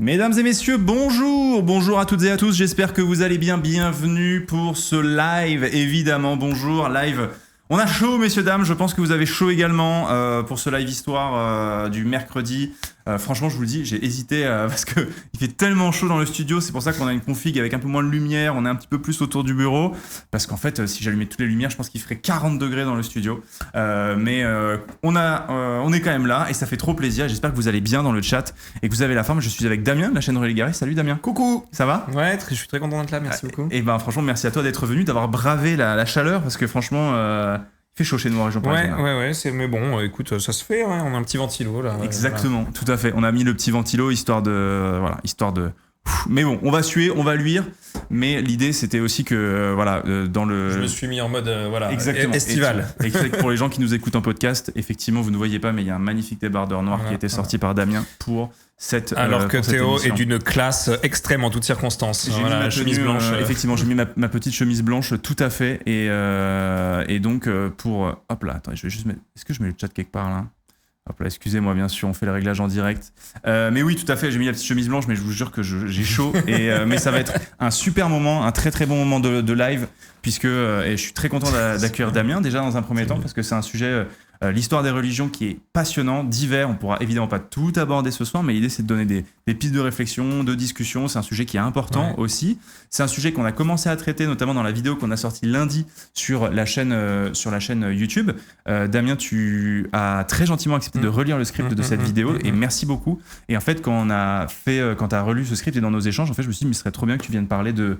Mesdames et messieurs, bonjour à toutes et à tous, j'espère que vous allez bien, bienvenue pour ce live, évidemment, bonjour, live, on a chaud messieurs, dames, je pense que vous avez chaud également pour ce live histoire du mercredi. Franchement, je vous le dis, j'ai hésité parce que il fait tellement chaud dans le studio, c'est pour ça qu'on a une config avec un peu moins de lumière, on est un petit peu plus autour du bureau, parce qu'en fait, si j'allumais toutes les lumières, je pense qu'il ferait 40 degrés dans le studio. Mais on est quand même là et ça fait trop plaisir. J'espère que vous allez bien dans le chat et que vous avez la forme. Je suis avec Damien de la chaîne Relais Garé. Salut Damien. Coucou. Ça va ? Ouais, je suis très content d'être là, merci beaucoup. Et ben franchement, merci à toi d'être venu, d'avoir bravé la chaleur, parce que franchement... il fait chaud chez nous en région parisienne. Ouais, mais bon, écoute, ça se fait, hein, on a un petit ventilo là. Exactement, voilà. Tout à fait. On a mis le petit ventilo histoire de. Mais bon, on va suer, on va luire. Mais l'idée, c'était aussi que, dans le. Je me suis mis en mode, exactement. estival. Et pour les gens qui nous écoutent en podcast, effectivement, vous ne voyez pas, mais il y a un magnifique débardeur noir qui a été sorti par Damien pour cette. Alors que Théo est d'une classe extrême en toutes circonstances. J'ai mis ma chemise blanche. Effectivement, j'ai mis ma petite chemise blanche, tout à fait. Et donc, pour. Hop là, attends, je vais juste mettre. Est-ce que je mets le chat quelque part là ? Hop là, excusez-moi, bien sûr, on fait le réglage en direct. Mais oui, tout à fait, j'ai mis la petite chemise blanche, mais je vous jure que j'ai chaud. Mais ça va être un super moment, un très très bon moment de live, puisque et je suis très content d'accueillir Damien, déjà dans un premier temps, parce que c'est un sujet, l'histoire des religions, qui est passionnant, divers. On pourra évidemment pas tout aborder ce soir, mais l'idée c'est de donner des pistes de réflexion, de discussion. C'est un sujet qui est important aussi. C'est un sujet qu'on a commencé à traiter, notamment dans la vidéo qu'on a sortie lundi sur la chaîne YouTube. Damien, tu as très gentiment accepté de relire le script de cette vidéo, et merci beaucoup. Et en fait, quand tu as relu ce script et dans nos échanges, en fait, je me suis dit, mais ce serait trop bien que tu viennes parler de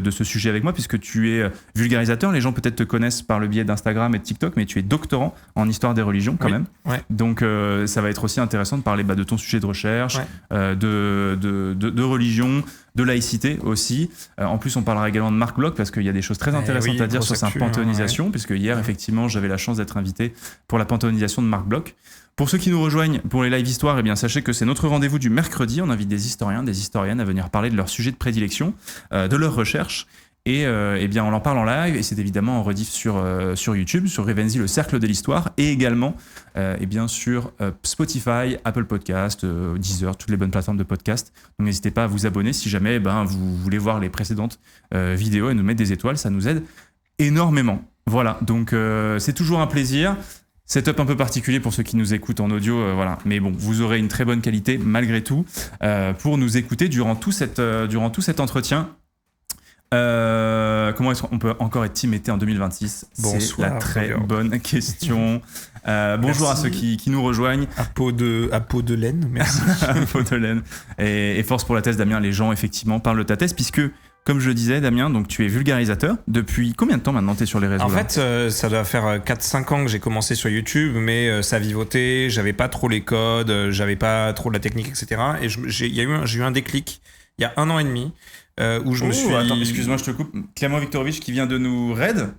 ce sujet avec moi, puisque tu es vulgarisateur. Les gens peut-être te connaissent par le biais d'Instagram et de TikTok, mais tu es doctorant en histoire des religions quand même. Ouais. Donc ça va être aussi intéressant de parler de ton sujet de recherche, de religion, de laïcité aussi. En plus, on parlera également de Marc Bloch, parce qu'il y a des choses très intéressantes à dire sur sa panthéonisation, puisque hier, effectivement, j'avais la chance d'être invité pour la panthéonisation de Marc Bloch. Pour ceux qui nous rejoignent pour les live histoires, eh bien, sachez que c'est notre rendez-vous du mercredi. On invite des historiens, des historiennes à venir parler de leur sujet de prédilection, de leur recherche. Et eh bien, on en parle en live, et c'est évidemment en rediff sur YouTube, sur Revenzi, le cercle de l'histoire, et également eh bien, sur Spotify, Apple Podcast, Deezer, toutes les bonnes plateformes de podcast. Donc n'hésitez pas à vous abonner si jamais vous voulez voir les précédentes vidéos et nous mettre des étoiles, ça nous aide énormément. Voilà, donc c'est toujours un plaisir. Setup un peu particulier pour ceux qui nous écoutent en audio, voilà. Mais bon, vous aurez une très bonne qualité malgré tout pour nous écouter durant tout cet entretien. Comment est-ce qu'on peut encore être team été en 2026 ? Bonsoir, c'est la très bonne question. Bonjour à ceux qui nous rejoignent. À peau de laine, merci. À peau de laine. Et force pour la thèse, Damien. Les gens, effectivement, parlent de ta thèse, puisque, comme je le disais, Damien, donc tu es vulgarisateur. Depuis combien de temps maintenant tu es sur les réseaux ? En fait, ça doit faire 4-5 ans que j'ai commencé sur YouTube, mais ça vivotait, j'avais pas trop les codes, j'avais pas trop la technique, etc. Et j'ai eu un déclic il y a 1 an et demi. Où je me suis... Attends, excuse-moi, je te coupe. Clément Viktorovitch qui vient de nous raid.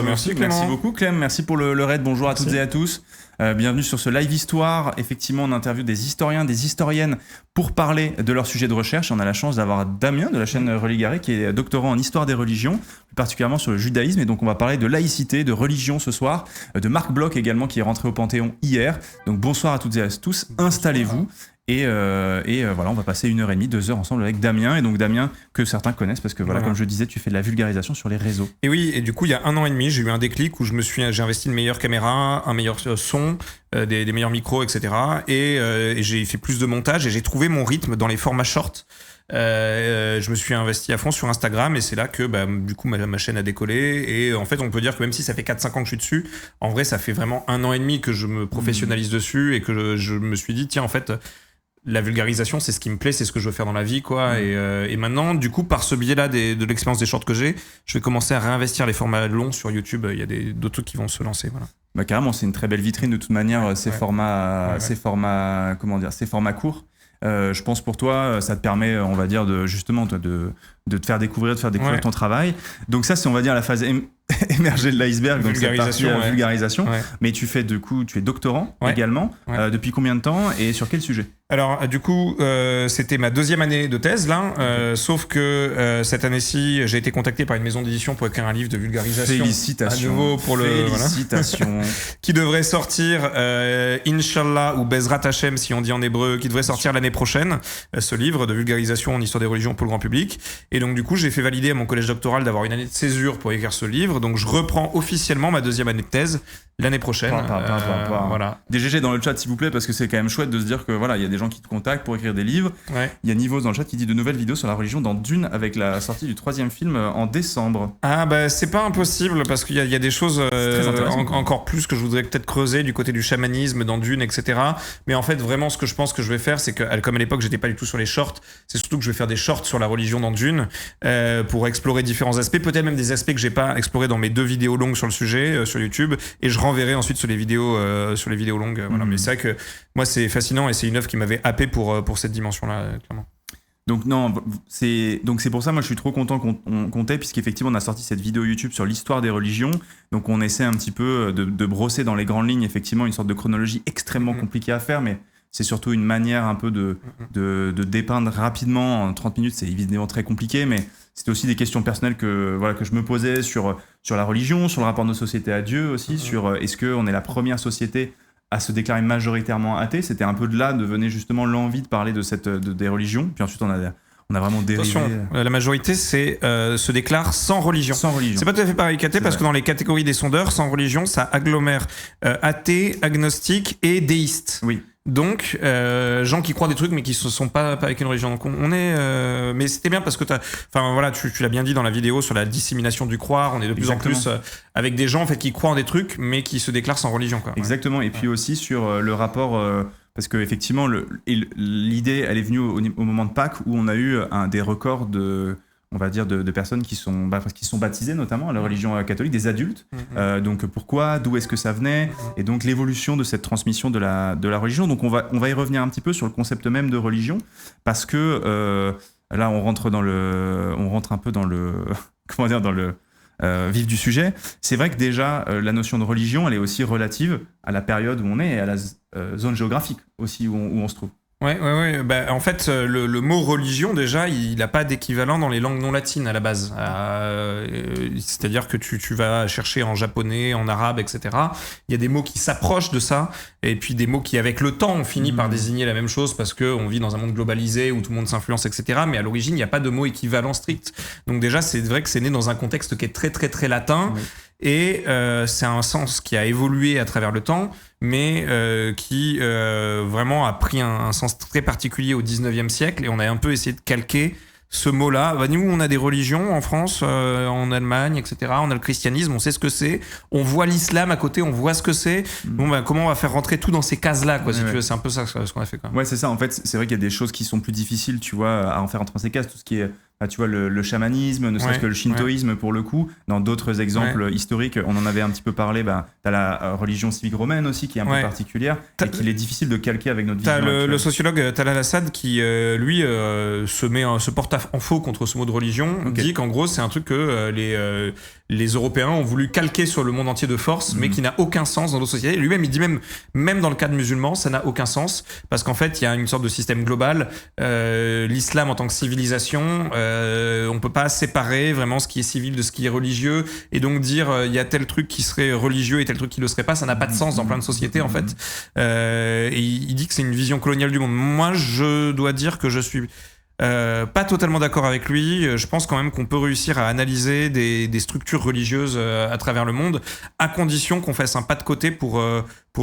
Merci Clément. Merci beaucoup Clem, merci pour le raid. Bonjour à toutes et à tous. Bienvenue sur ce live histoire. Effectivement, on interviewe des historiens, des historiennes pour parler de leur sujet de recherche. On a la chance d'avoir Damien de la chaîne Relais Garé qui est doctorant en histoire des religions, plus particulièrement sur le judaïsme. Et donc, on va parler de laïcité, de religion ce soir, de Marc Bloch également qui est rentré au Panthéon hier. Donc, bonsoir à toutes et à tous. Installez-vous. Et voilà, on va passer 1h30, 2 heures ensemble avec Damien. Et donc Damien, que certains connaissent, parce que voilà, comme je disais, tu fais de la vulgarisation sur les réseaux. Et oui, et du coup, il y a 1 an et demi, j'ai eu un déclic où j'ai investi une meilleure caméra, un meilleur son, des meilleurs micros, etc. Et j'ai fait plus de montage et j'ai trouvé mon rythme dans les formats short. Je me suis investi à fond sur Instagram et c'est là que du coup ma chaîne a décollé. Et en fait, on peut dire que même si ça fait 4-5 ans que je suis dessus, en vrai, ça fait vraiment 1 an et demi que je me professionnalise dessus et que je me suis dit, tiens, en fait... La vulgarisation, c'est ce qui me plaît, c'est ce que je veux faire dans la vie, quoi. Et maintenant, du coup, par ce biais-là de l'expérience des shorts que j'ai, je vais commencer à réinvestir les formats longs sur YouTube. Il y a d'autres trucs qui vont se lancer, voilà. Carrément, c'est une très belle vitrine de toute manière, ces formats courts. Je pense pour toi, ça te permet, on va dire, de te faire découvrir ton travail. Donc ça, c'est, on va dire, la phase émerger de l'iceberg, donc cette partie Vulgarisation, ouais. vulgarisation. Ouais. Mais tu es doctorant Ouais. également. Ouais. Depuis combien de temps et sur quel sujet? Alors, du coup, c'était ma 2e année de thèse, là. Sauf que cette année-ci, j'ai été contacté par une maison d'édition pour écrire un livre de vulgarisation. Félicitations. À nouveau pour Félicitations. Qui devrait sortir, Inch'Allah, ou Bezrat Hashem, si on dit en hébreu, qui devrait sortir l'année prochaine, ce livre de vulgarisation en histoire des religions pour le grand public. Et donc, du coup, j'ai fait valider à mon collège doctoral d'avoir une année de césure pour écrire ce livre. Donc, je reprends officiellement ma 2e année de thèse l'année prochaine. Voilà. Des GG dans le chat, s'il vous plaît, parce que c'est quand même chouette de se dire que voilà, il y a des gens qui te contactent pour écrire des livres. Ouais. Il y a Nivos dans le chat qui dit de nouvelles vidéos sur la religion dans Dune avec la sortie du 3e film en décembre. Ah bah c'est pas impossible parce qu'il y a des choses encore plus que je voudrais peut-être creuser du côté du chamanisme dans Dune, etc. Mais en fait vraiment ce que je pense que je vais faire, c'est que comme à l'époque j'étais pas du tout sur les shorts, c'est surtout que je vais faire des shorts sur la religion dans Dune pour explorer différents aspects, peut-être même des aspects que j'ai pas explorés dans mes 2 vidéos longues sur le sujet sur YouTube, et je renverrai ensuite sur les vidéos longues. Voilà. Mais c'est vrai que moi c'est fascinant et c'est une œuvre qui m'avait happé pour cette dimension-là, clairement. Donc non, c'est pour ça moi je suis trop content qu'on t'ait, puisqu'effectivement on a sorti cette vidéo YouTube sur l'histoire des religions. Donc on essaie un petit peu de brosser dans les grandes lignes effectivement une sorte de chronologie extrêmement compliquée à faire, mais c'est surtout une manière un peu de dépeindre rapidement en 30 minutes. C'est évidemment très compliqué, mais c'était aussi des questions personnelles que je me posais sur la religion, sur le rapport de nos sociétés à Dieu aussi, sur est-ce qu'on est la première société à se déclarer majoritairement athée. C'était un peu de là de venir justement l'envie de parler des religions. Puis ensuite on a vraiment dérivé. Attention, la majorité se déclare sans religion. Sans religion. C'est pas tout à fait pareil qu'athée, parce que dans les catégories des sondeurs, sans religion, ça agglomère athée, agnostique et déiste. Oui. Donc, gens qui croient des trucs mais qui ne sont pas avec une religion. Donc, on est. Mais c'était bien parce que tu l'as bien dit dans la vidéo sur la dissémination du croire. On est de plus en plus avec des gens en fait qui croient en des trucs mais qui se déclarent sans religion, quoi. Exactement. Et puis aussi sur le rapport. Parce que effectivement, l'idée, elle est venue au moment de Pâques où on a eu des records on va dire de personnes qui sont baptisées notamment à la religion catholique, des adultes. Donc pourquoi, d'où est-ce que ça venait, et donc l'évolution de cette transmission de la religion. Donc on va y revenir un petit peu sur le concept même de religion, parce que là on rentre un peu dans le comment dire, dans le vif du sujet. C'est vrai que déjà la notion de religion, elle est aussi relative à la période où on est et à la zone géographique aussi où on se trouve. Ouais. Bah, en fait, le mot religion, déjà, il n'a pas d'équivalent dans les langues non latines à la base. C'est-à-dire que tu vas chercher en japonais, en arabe, etc. Il y a des mots qui s'approchent de ça, et puis des mots qui, avec le temps, ont fini par désigner la même chose parce qu'on vit dans un monde globalisé où tout le monde s'influence, etc. Mais à l'origine, il n'y a pas de mot équivalent strict. Donc déjà, c'est vrai que c'est né dans un contexte qui est très, très, très latin. Oui. Et c'est un sens qui a évolué à travers le temps, mais qui vraiment a pris un sens très particulier au 19e siècle, et on a un peu essayé de calquer ce mot-là. Bah, nous, on a des religions en France, en Allemagne, etc. On a le christianisme, on sait ce que c'est. On voit l'islam à côté, on voit ce que c'est. Bon, bah, comment on va faire rentrer tout dans ces cases-là, quoi, si tu veux. C'est un peu ça ce qu'on a fait, quand même. Ouais, c'est ça. En fait, c'est vrai qu'il y a des choses qui sont plus difficiles, tu vois, à en faire rentrer dans ces cases. Tout ce qui est, tu vois, le chamanisme, ne serait-ce que le shintoïsme, pour le coup. Dans d'autres exemples historiques, on en avait un petit peu parlé. T'as la religion civique romaine aussi, qui est un peu particulière et qu'il est difficile de calquer avec notre vision. T'as le sociologue Talal Assad qui, lui, se porte en faux contre ce mot de religion. Dit qu'en gros, c'est un truc que les Européens ont voulu calquer sur le monde entier de force, mais qui n'a aucun sens dans nos sociétés. Et lui-même, il dit même dans le cas de musulmans, ça n'a aucun sens, parce qu'en fait, il y a une sorte de système global. L'islam en tant que civilisation, on peut pas séparer vraiment ce qui est civil de ce qui est religieux, et donc dire il y a tel truc qui serait religieux et tel truc qui le serait pas, ça n'a pas de sens dans plein de sociétés, en fait. Et il dit que c'est une vision coloniale du monde. Moi, je dois dire que je suis pas totalement d'accord avec lui. Je pense quand même qu'on peut réussir à analyser des structures religieuses à travers le monde, à condition qu'on fasse un pas de côté pour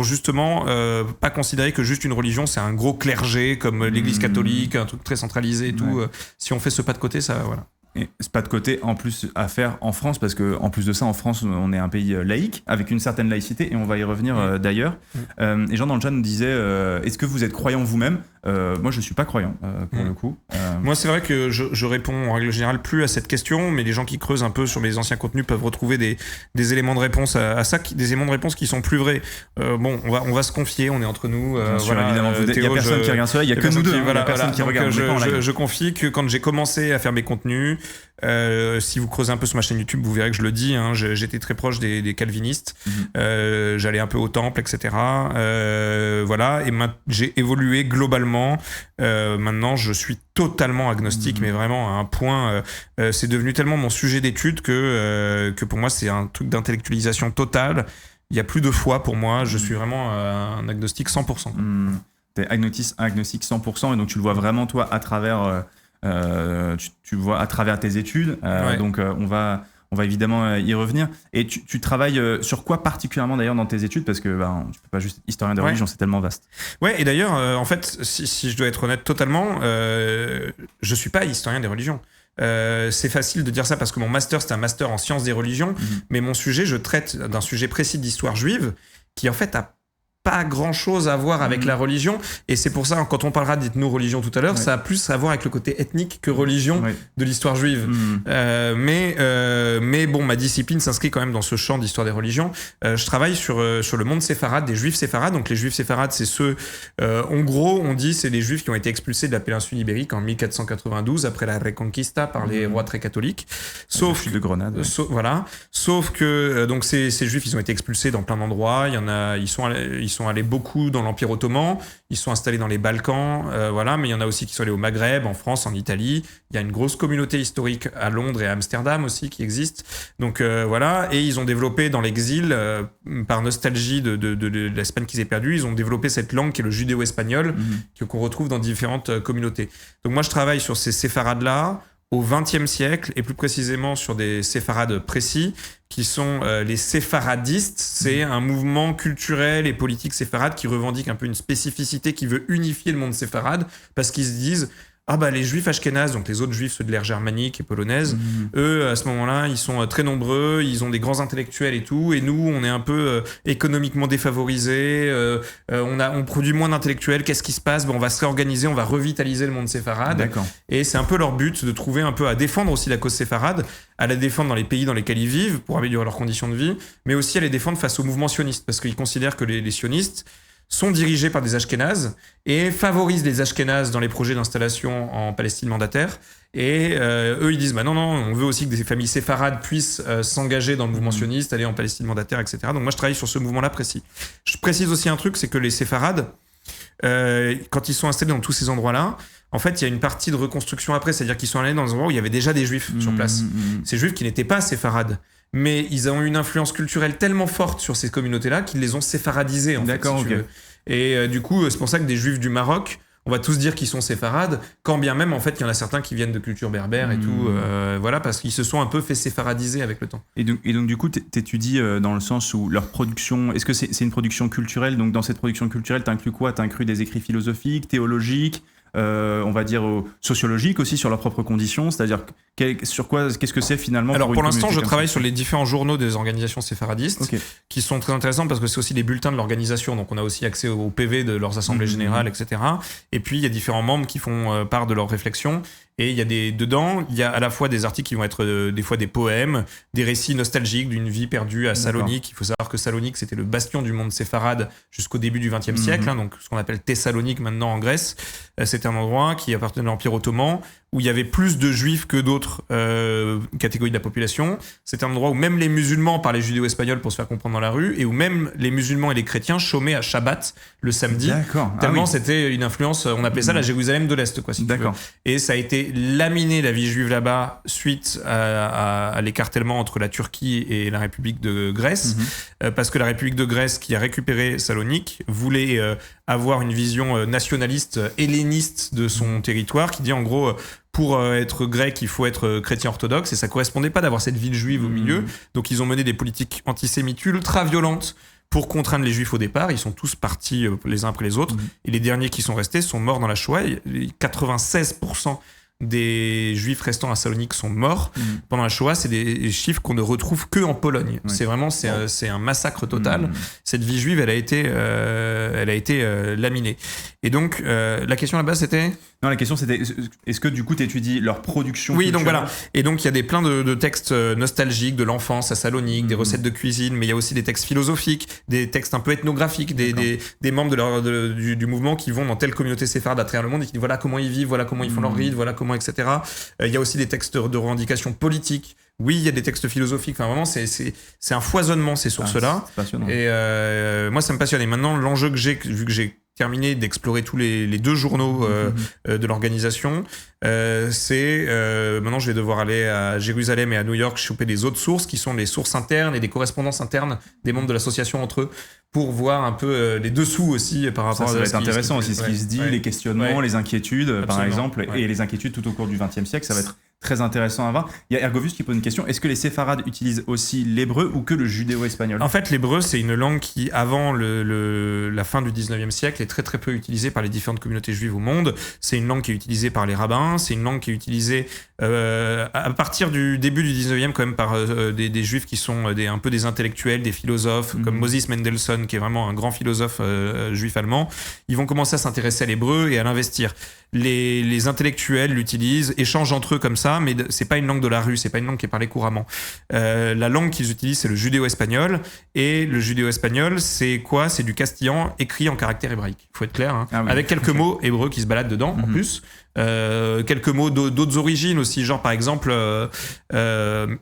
justement pas considérer que juste une religion c'est un gros clergé comme l'église catholique, un truc très centralisé et tout. Si on fait ce pas de côté, ça voilà. Et c'est pas de côté en plus à faire en France, parce que en plus de ça, en France, on est un pays laïque avec une certaine laïcité, et on va y revenir d'ailleurs. Et Jean dans le chat nous disait est-ce que vous êtes croyant vous-même? Moi, je suis pas croyant pour le coup. Moi, c'est vrai que je réponds en règle générale plus à cette question, mais les gens qui creusent un peu sur mes anciens contenus peuvent retrouver des éléments de réponse à ça, des éléments de réponse qui sont plus vrais. Bon, on va se confier, on est entre nous. Bien sûr, évidemment, il y a personne qui regarde ça, il y a que nous deux, il y a personne qui regarde. Je confie que quand j'ai commencé à faire mes contenus, Si vous creusez un peu sur ma chaîne YouTube, vous verrez que je le dis, hein, j'étais très proche des calvinistes. J'allais un peu au temple, etc. Voilà, et j'ai évolué globalement. Maintenant, je suis totalement agnostique, mais vraiment à un point. C'est devenu tellement mon sujet d'étude que pour moi, c'est un truc d'intellectualisation totale. Il n'y a plus de foi pour moi. Je suis vraiment un agnostique 100%. T'es agnostique 100%, et donc tu le vois vraiment, toi, à travers... tu vois à travers tes études. Donc, on va évidemment y revenir. Et tu travailles sur quoi particulièrement d'ailleurs dans tes études, parce que tu peux pas juste être historien des religions, c'est tellement vaste. Ouais, et d'ailleurs, en fait, si je dois être honnête totalement, je suis pas historien des religions. C'est facile de dire ça parce que mon master, c'est un master en sciences des religions, mais mon sujet, je traite d'un sujet précis d'histoire juive qui en fait a pas grand chose à voir avec la religion, et c'est pour ça, quand on parlera d'ethno-religion tout à l'heure, ça a plus à voir avec le côté ethnique que religion de l'histoire juive. Mais bon, ma discipline s'inscrit quand même dans ce champ d'histoire des religions. Je travaille sur le monde séfarade, des juifs séfarades. Donc les juifs séfarades, c'est ceux, en gros, on dit, c'est des juifs qui ont été expulsés de la péninsule ibérique en 1492 après la Reconquista par les rois très catholiques. Sauf de Grenade. Voilà. Sauf que donc ces juifs, ils ont été expulsés dans plein d'endroits. Il y en a, ils sont allés beaucoup dans l'Empire ottoman, ils sont installés dans les Balkans, voilà, mais il y en a aussi qui sont allés au Maghreb, en France, en Italie. Il y a une grosse communauté historique à Londres et à Amsterdam aussi qui existe. Donc voilà, et ils ont développé dans l'exil, par nostalgie de l'Espagne qui s'est perdue, ils ont développé cette langue qui est le judéo-espagnol, qu'on retrouve dans différentes communautés. Donc moi je travaille sur ces séfarades-là, au XXe siècle, et plus précisément sur des séfarades précis, qui sont les séfaradistes. C'est un mouvement culturel et politique séfarade qui revendique un peu une spécificité, qui veut unifier le monde séfarade, parce qu'ils se disent... les juifs ashkénazes, donc les autres juifs, ceux de l'ère germanique et polonaise, eux, à ce moment-là, ils sont très nombreux, ils ont des grands intellectuels et tout, et nous, on est un peu économiquement défavorisés, on produit moins d'intellectuels, qu'est-ce qui se passe ? On va se réorganiser, on va revitaliser le monde séfarade. D'accord. Et c'est un peu leur but, de trouver un peu à défendre aussi la cause séfarade, à la défendre dans les pays dans lesquels ils vivent, pour améliorer leurs conditions de vie, mais aussi à les défendre face au mouvement sioniste, parce qu'ils considèrent que les sionistes sont dirigés par des Ashkénazes et favorisent les Ashkénazes dans les projets d'installation en Palestine mandataire. Et eux, ils disent non, on veut aussi que des familles séfarades puissent s'engager dans le mouvement sioniste, aller en Palestine mandataire, etc. Donc moi, je travaille sur ce mouvement-là précis. Je précise aussi un truc, c'est que les séfarades, quand ils sont installés dans tous ces endroits-là, en fait, il y a une partie de reconstruction après, c'est-à-dire qu'ils sont allés dans des endroits où il y avait déjà des juifs sur place. Ces juifs qui n'étaient pas séfarades, mais ils ont eu une influence culturelle tellement forte sur ces communautés-là qu'ils les ont séfaradisés, en fait, si tu veux. Et du coup, c'est pour ça que des juifs du Maroc, on va tous dire qu'ils sont séfarades, quand bien même, en fait, il y en a certains qui viennent de culture berbère et tout, voilà, parce qu'ils se sont un peu fait séfaradiser avec le temps. Et donc du coup, t'étudies dans le sens où leur production, est-ce que c'est une production culturelle ? Donc dans cette production culturelle, t'inclus quoi ? T'inclus des écrits philosophiques, théologiques, on va dire sociologiques aussi, sur leurs propres conditions, c'est-à-dire sur quoi, qu'est-ce que c'est finalement? Alors pour l'instant, je travaille sur les différents journaux des organisations séfaradistes, qui sont très intéressants parce que c'est aussi des bulletins de l'organisation, donc on a aussi accès au PV de leurs assemblées générales, etc. Et puis il y a différents membres qui font part de leurs réflexions. Et il y a dedans, il y a à la fois des articles qui vont être des fois des poèmes, des récits nostalgiques d'une vie perdue à Salonique. Il faut savoir que Salonique, c'était le bastion du monde séfarade jusqu'au début du XXe siècle, donc ce qu'on appelle Thessalonique maintenant en Grèce. C'était un endroit qui appartenait à l'Empire ottoman, où il y avait plus de juifs que d'autres catégories de la population. C'était un endroit où même les musulmans parlaient judéo-espagnol pour se faire comprendre dans la rue, et où même les musulmans et les chrétiens chômaient à Shabbat le samedi. Tellement c'était une influence, on appelait ça la Jérusalem de l'Est, quoi, si tu veux. Et ça a été laminé, la vie juive là-bas, suite à l'écartèlement entre la Turquie et la République de Grèce, parce que la République de Grèce, qui a récupéré Salonique, voulait avoir une vision nationaliste, helléniste de son territoire, qui dit en gros... Pour être grec, il faut être chrétien orthodoxe, et ça correspondait pas d'avoir cette ville juive au milieu. Donc ils ont mené des politiques antisémites ultra violentes pour contraindre les juifs au départ. Ils sont tous partis les uns après les autres, et les derniers qui sont restés sont morts dans la Shoah. 96% des juifs restants à Salonique sont morts pendant la Shoah. C'est des chiffres qu'on ne retrouve que en Pologne. C'est vraiment c'est un massacre total. Cette vie juive, elle a été laminée. Et donc la question là-bas, c'était... Non, la question c'était, est-ce que du coup tu étudies leur production culturelle ? Donc voilà. Et donc il y a plein de textes nostalgiques de l'enfance à Salonique, des recettes de cuisine, mais il y a aussi des textes philosophiques, des textes un peu ethnographiques, des membres du mouvement qui vont dans telle communauté séfarade à travers le monde et qui disent voilà comment ils vivent, voilà comment ils font leur rite, voilà comment musulmans, etc. Il y a aussi des textes de revendication politique. Oui, il y a des textes philosophiques. Enfin, vraiment, c'est un foisonnement, ces sources-là. C'est passionnant. Et moi, ça me passionne. Et maintenant, l'enjeu que j'ai, vu que j'ai terminé d'explorer tous les 2 journaux de l'organisation, c'est maintenant je vais devoir aller à Jérusalem et à New York choper des autres sources qui sont les sources internes et des correspondances internes des membres de l'association entre eux pour voir un peu les dessous aussi par rapport ça à va être intéressant aussi ce qui se dit, les questionnements, les inquiétudes. Absolument. Par exemple, et les inquiétudes tout au cours du XXe siècle, ça va être très intéressant à voir. Il y a Ergovius qui pose une question. Est-ce que les séfarades utilisent aussi l'hébreu ou que le judéo-espagnol ? En fait, l'hébreu, c'est une langue qui, avant la fin du 19e siècle, est très très peu utilisée par les différentes communautés juives au monde. C'est une langue qui est utilisée par les rabbins. C'est une langue qui est utilisée à partir du début du 19e quand même par des juifs qui sont un peu des intellectuels, des philosophes, comme Moses Mendelssohn, qui est vraiment un grand philosophe juif allemand. Ils vont commencer à s'intéresser à l'hébreu et à l'investir. Les intellectuels l'utilisent, échangent entre eux comme ça, mais c'est pas une langue de la rue, c'est pas une langue qui est parlée couramment. La langue qu'ils utilisent, c'est le judéo-espagnol, et le judéo-espagnol, c'est quoi ? C'est du castillan écrit en caractère hébraïque. Il faut être clair, hein. Ah oui. Avec quelques mots hébreux qui se baladent dedans, en plus. Quelques mots d'autres origines aussi, genre par exemple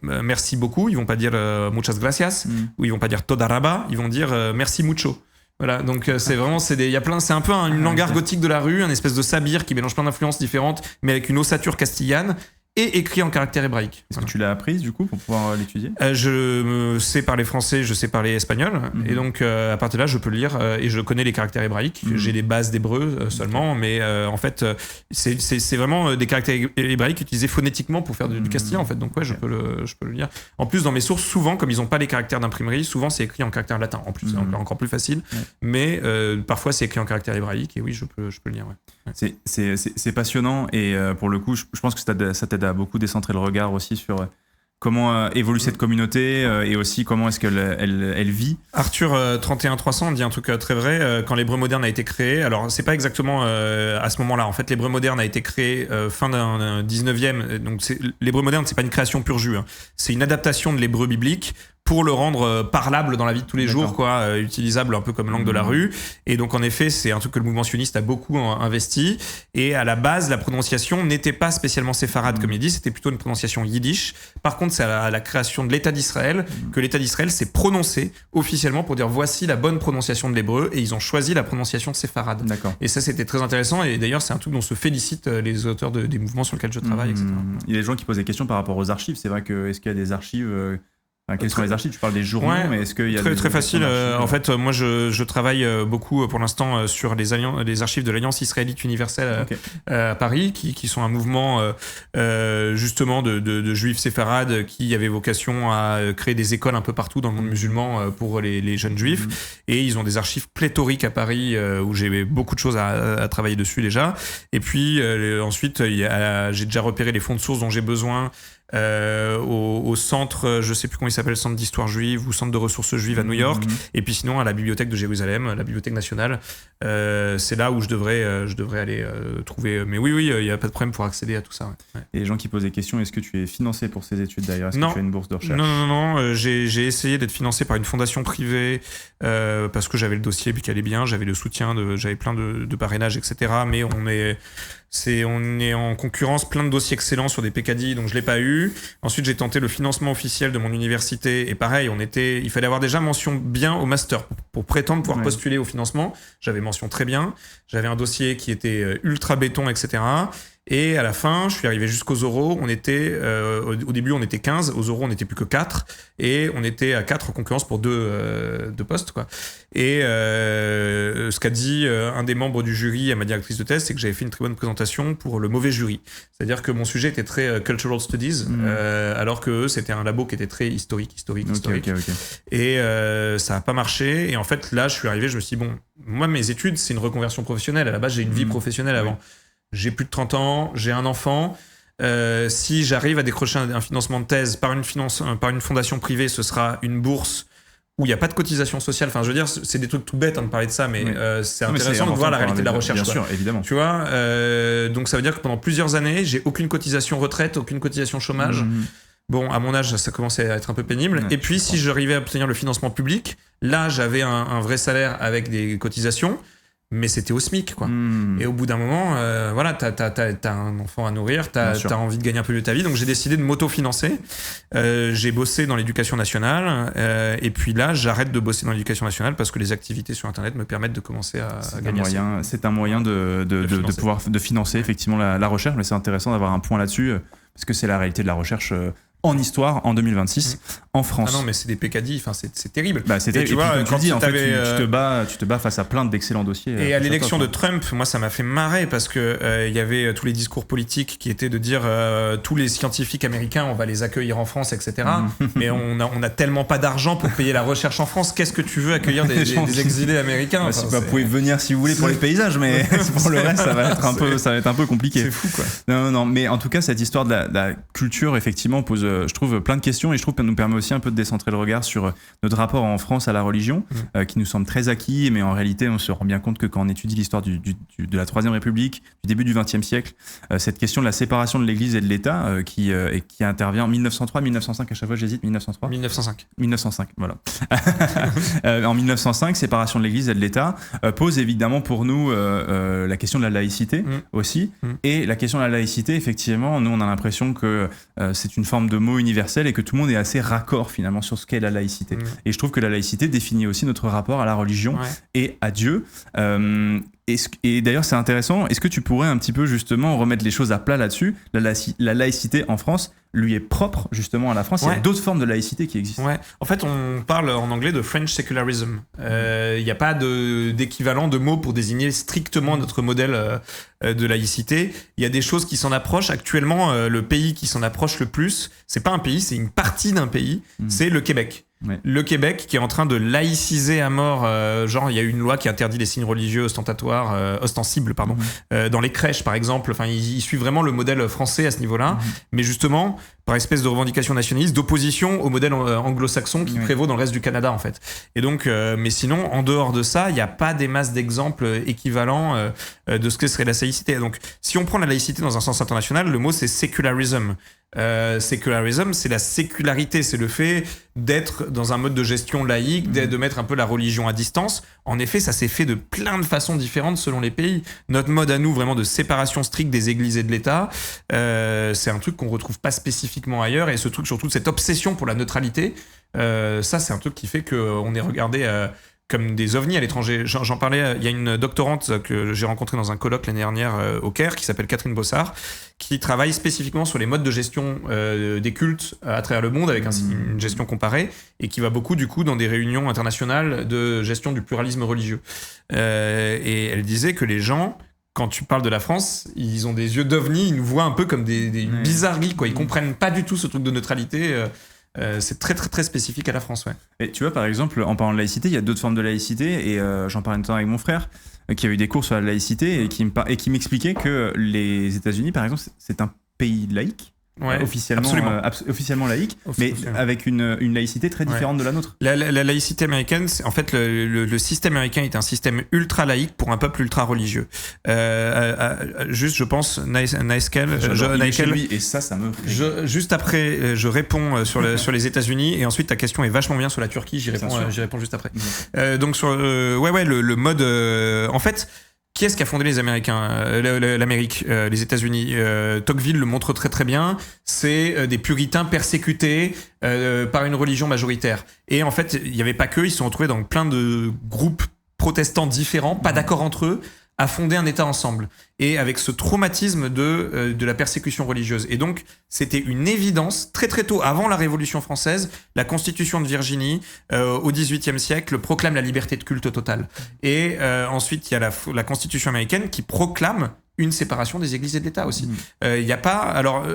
merci beaucoup, ils vont pas dire muchas gracias, ou ils vont pas dire toda rabba, ils vont dire merci mucho. Voilà, donc c'est vraiment, il y a plein, c'est un peu une langue argotique de la rue, un espèce de sabir qui mélange plein d'influences différentes, mais avec une ossature castillane et écrit en caractère hébraïque. Est-ce que tu l'as apprise du coup pour pouvoir l'étudier ? Je sais parler français, je sais parler espagnol, et donc à partir de là, je peux le lire et je connais les caractères hébraïques. J'ai des bases d'hébreu seulement, mais en fait, c'est vraiment des caractères hébraïques utilisés phonétiquement pour faire du castillan en fait. Donc ouais, je peux le lire. En plus, dans mes sources, souvent, comme ils n'ont pas les caractères d'imprimerie, souvent c'est écrit en caractère latin. En plus, c'est encore plus facile. Mais parfois, c'est écrit en caractère hébraïque, et oui, je peux le lire. Ouais. C'est passionnant, et pour le coup, je pense que ça t'aide à beaucoup décentrer le regard aussi sur comment évolue cette communauté et aussi comment est-ce qu'elle elle vit. Arthur 31300 dit un truc très vrai. Quand l'hébreu moderne a été créé, alors c'est pas exactement à ce moment-là. En fait, l'hébreu moderne a été créé fin d'un 19e. Donc l'hébreu moderne, c'est pas une création pur jus. Hein. C'est une adaptation de l'hébreu biblique pour le rendre parlable dans la vie de tous les jours, quoi, utilisable un peu comme langue de la rue. Et donc, en effet, c'est un truc que le mouvement sioniste a beaucoup investi. Et à la base, la prononciation n'était pas spécialement séfarade, comme il dit, c'était plutôt une prononciation yiddish. Par contre, c'est à la création de l'État d'Israël que l'État d'Israël s'est prononcé officiellement pour dire voici la bonne prononciation de l'hébreu, et ils ont choisi la prononciation séfarade. D'accord. Et ça, c'était très intéressant. Et d'ailleurs, c'est un truc dont se félicitent les auteurs des mouvements sur lesquels je travaille, etc. Il y a des gens qui posent des questions par rapport aux archives. C'est vrai que est-ce qu'il y a des archives quelles sont les archives ? Tu parles des journaux, mais est-ce qu'il y a très facile. En fait, moi, je travaille beaucoup pour l'instant sur les archives de l'Alliance israélite universelle à Paris, qui sont un mouvement justement de juifs séfarades qui avait vocation à créer des écoles un peu partout dans le monde musulman pour les jeunes juifs. Et ils ont des archives pléthoriques à Paris où j'ai beaucoup de choses à travailler dessus déjà. Et puis ensuite, j'ai déjà repéré les fonds de sources dont j'ai besoin. Au centre, je sais plus comment il s'appelle, centre d'histoire juive ou centre de ressources juives à New York, et puis sinon à la bibliothèque de Jérusalem, la bibliothèque nationale. C'est là où je devrais aller trouver. Mais oui, il n'y a pas de problème pour accéder à tout ça. Ouais. Et les gens qui posent des questions, est-ce que tu es financé pour ces études d'ailleurs ? Est-ce que tu as une bourse de recherche ? Non. J'ai essayé d'être financé par une fondation privée parce que j'avais le dossier puis qu'elle allait bien, j'avais le soutien, j'avais plein de parrainages, etc. Mais on est en concurrence, plein de dossiers excellents sur des PKD, donc je l'ai pas eu. Ensuite, j'ai tenté le financement officiel de mon université, et pareil, il fallait avoir déjà mention bien au master pour prétendre pouvoir postuler au financement. J'avais mention très bien, j'avais un dossier qui était ultra béton, etc. Et à la fin, je suis arrivé jusqu'aux oraux. On était, au début, on était 15. Aux oraux, on n'était plus que 4. Et on était à 4 en concurrence pour deux postes, quoi. Et ce qu'a dit un des membres du jury à ma directrice de thèse, c'est que j'avais fait une très bonne présentation pour le mauvais jury. C'est-à-dire que mon sujet était très cultural studies, alors que c'était un labo qui était très historique. Okay. Et ça n'a pas marché. Et en fait, là, je suis arrivé, je me suis dit, bon, moi, mes études, c'est une reconversion professionnelle. À la base, j'ai une vie professionnelle avant. J'ai plus de 30 ans, j'ai un enfant. Si j'arrive à décrocher un financement de thèse par une fondation privée, ce sera une bourse où il n'y a pas de cotisation sociale. Enfin, je veux dire, c'est des trucs tout bêtes de parler de ça, mais c'est intéressant de voir la réalité de la recherche. Bien sûr, évidemment. Tu vois, donc ça veut dire que pendant plusieurs années, j'ai aucune cotisation retraite, aucune cotisation chômage. Bon, à mon âge, ça commençait à être un peu pénible. Et puis, si j'arrivais à obtenir le financement public, là, j'avais un vrai salaire avec des cotisations. mais c'était au SMIC, quoi. Et au bout d'un moment, voilà, t'as un enfant à nourrir, t'as envie de gagner un peu de ta vie, donc j'ai décidé de m'autofinancer. J'ai bossé dans l'éducation nationale, et puis là, j'arrête de bosser dans l'éducation nationale parce que les activités sur Internet me permettent de commencer à gagner. C'est un moyen de pouvoir financer effectivement la recherche, mais c'est intéressant d'avoir un point là-dessus, parce que c'est la réalité de la recherche en histoire en 2026 en France. Ah non, mais c'est des pécadis, enfin c'est terrible. C'est terrible. Tu vois, comme tu dis, en fait, tu te bats face à plein d'excellents dossiers. Et à l'élection de Trump, moi ça m'a fait marrer parce que il y avait tous les discours politiques qui étaient de dire tous les scientifiques américains, on va les accueillir en France, etc. Mais on a tellement pas d'argent pour payer la recherche en France. Qu'est-ce que tu veux accueillir des exilés américains? Enfin, vous pouvez venir si vous voulez pour les paysages, mais pour le reste, ça va être un peu compliqué. C'est fou, quoi. Non, mais en tout cas, cette histoire de la culture, effectivement, pose, je trouve, plein de questions, et je trouve qu'elle nous permet aussi un peu de décentrer le regard sur notre rapport en France à la religion, qui nous semble très acquis, mais en réalité, on se rend bien compte que quand on étudie l'histoire de la Troisième République, du début du XXe siècle, cette question de la séparation de l'Église et de l'État, qui intervient en 1903, 1905, à chaque fois j'hésite, 1905, voilà. En 1905, séparation de l'Église et de l'État, pose évidemment pour nous la question de la laïcité aussi, et la question de la laïcité, effectivement, nous on a l'impression que c'est une forme de mot universel et que tout le monde est assez raccord finalement sur ce qu'est la laïcité. Et je trouve que la laïcité définit aussi notre rapport à la religion et à Dieu. Et d'ailleurs, c'est intéressant. Est-ce que tu pourrais un petit peu justement remettre les choses à plat là-dessus? La laïcité en France lui est propre justement à la France. Il y a d'autres formes de laïcité qui existent. En fait, on parle en anglais de French secularism. Il n'y a pas d'équivalent de mot pour désigner strictement notre modèle de laïcité. Il y a des choses qui s'en approchent. Actuellement, le pays qui s'en approche le plus, c'est pas un pays, c'est une partie d'un pays. C'est le Québec. Le Québec qui est en train de laïciser à mort, genre il y a une loi qui interdit les signes religieux ostensibles dans les crèches par exemple. Enfin, ils suivent vraiment le modèle français à ce niveau-là, mais justement par espèce de revendication nationaliste, d'opposition au modèle anglo-saxon qui prévaut dans le reste du Canada en fait. Et donc, mais sinon, en dehors de ça, il n'y a pas des masses d'exemples équivalents de ce que serait la laïcité. Donc, si on prend la laïcité dans un sens international, le mot c'est secularism. Secularism, c'est la sécularité, c'est le fait d'être dans un mode de gestion laïque, de mettre un peu la religion à distance. En effet, ça s'est fait de plein de façons différentes selon les pays. Notre mode à nous, vraiment de séparation stricte des églises et de l'État, c'est un truc qu'on retrouve pas spécifiquement ailleurs, et ce truc, surtout cette obsession pour la neutralité, ça c'est un truc qui fait qu'on est regardé comme des ovnis à l'étranger. J'en parlais, il y a une doctorante que j'ai rencontrée dans un colloque l'année dernière au Caire, qui s'appelle Catherine Bossard, qui travaille spécifiquement sur les modes de gestion des cultes à travers le monde, avec une gestion comparée, et qui va beaucoup du coup dans des réunions internationales de gestion du pluralisme religieux. Et elle disait que les gens, quand tu parles de la France, ils ont des yeux d'ovnis, ils nous voient un peu comme des bizarreries, quoi. Ils comprennent pas du tout ce truc de neutralité. C'est très très très spécifique à la France, Et tu vois, par exemple, en parlant de laïcité, il y a d'autres formes de laïcité, et j'en parlais un temps avec mon frère qui a eu des cours sur la laïcité et qui m'expliquait que les États-Unis, par exemple, c'est un pays laïque. Officiellement laïque, mais avec une laïcité très différente de la nôtre. La laïcité américaine, en fait, le système américain est un système ultra laïque pour un peuple ultra religieux. Juste, je pense, Naiskel, et ça me. Juste après, je réponds sur les États-Unis, et ensuite ta question est vachement bien sur la Turquie. J'y réponds juste après. Donc sur le mode, en fait. Qui est-ce qui a fondé les Américains, l'Amérique, les États-Unis? Tocqueville le montre très très bien. C'est des puritains persécutés par une religion majoritaire. Et en fait, il n'y avait pas qu'eux, ils se sont retrouvés dans plein de groupes protestants différents, pas d'accord entre eux, à fonder un État ensemble. Et avec ce traumatisme de la persécution religieuse. Et donc, c'était une évidence, très très tôt, avant la Révolution française, la Constitution de Virginie, au XVIIIe siècle, proclame la liberté de culte totale. Et ensuite, il y a la Constitution américaine qui proclame une séparation des églises et de l'État aussi. Il n'y a pas... Alors,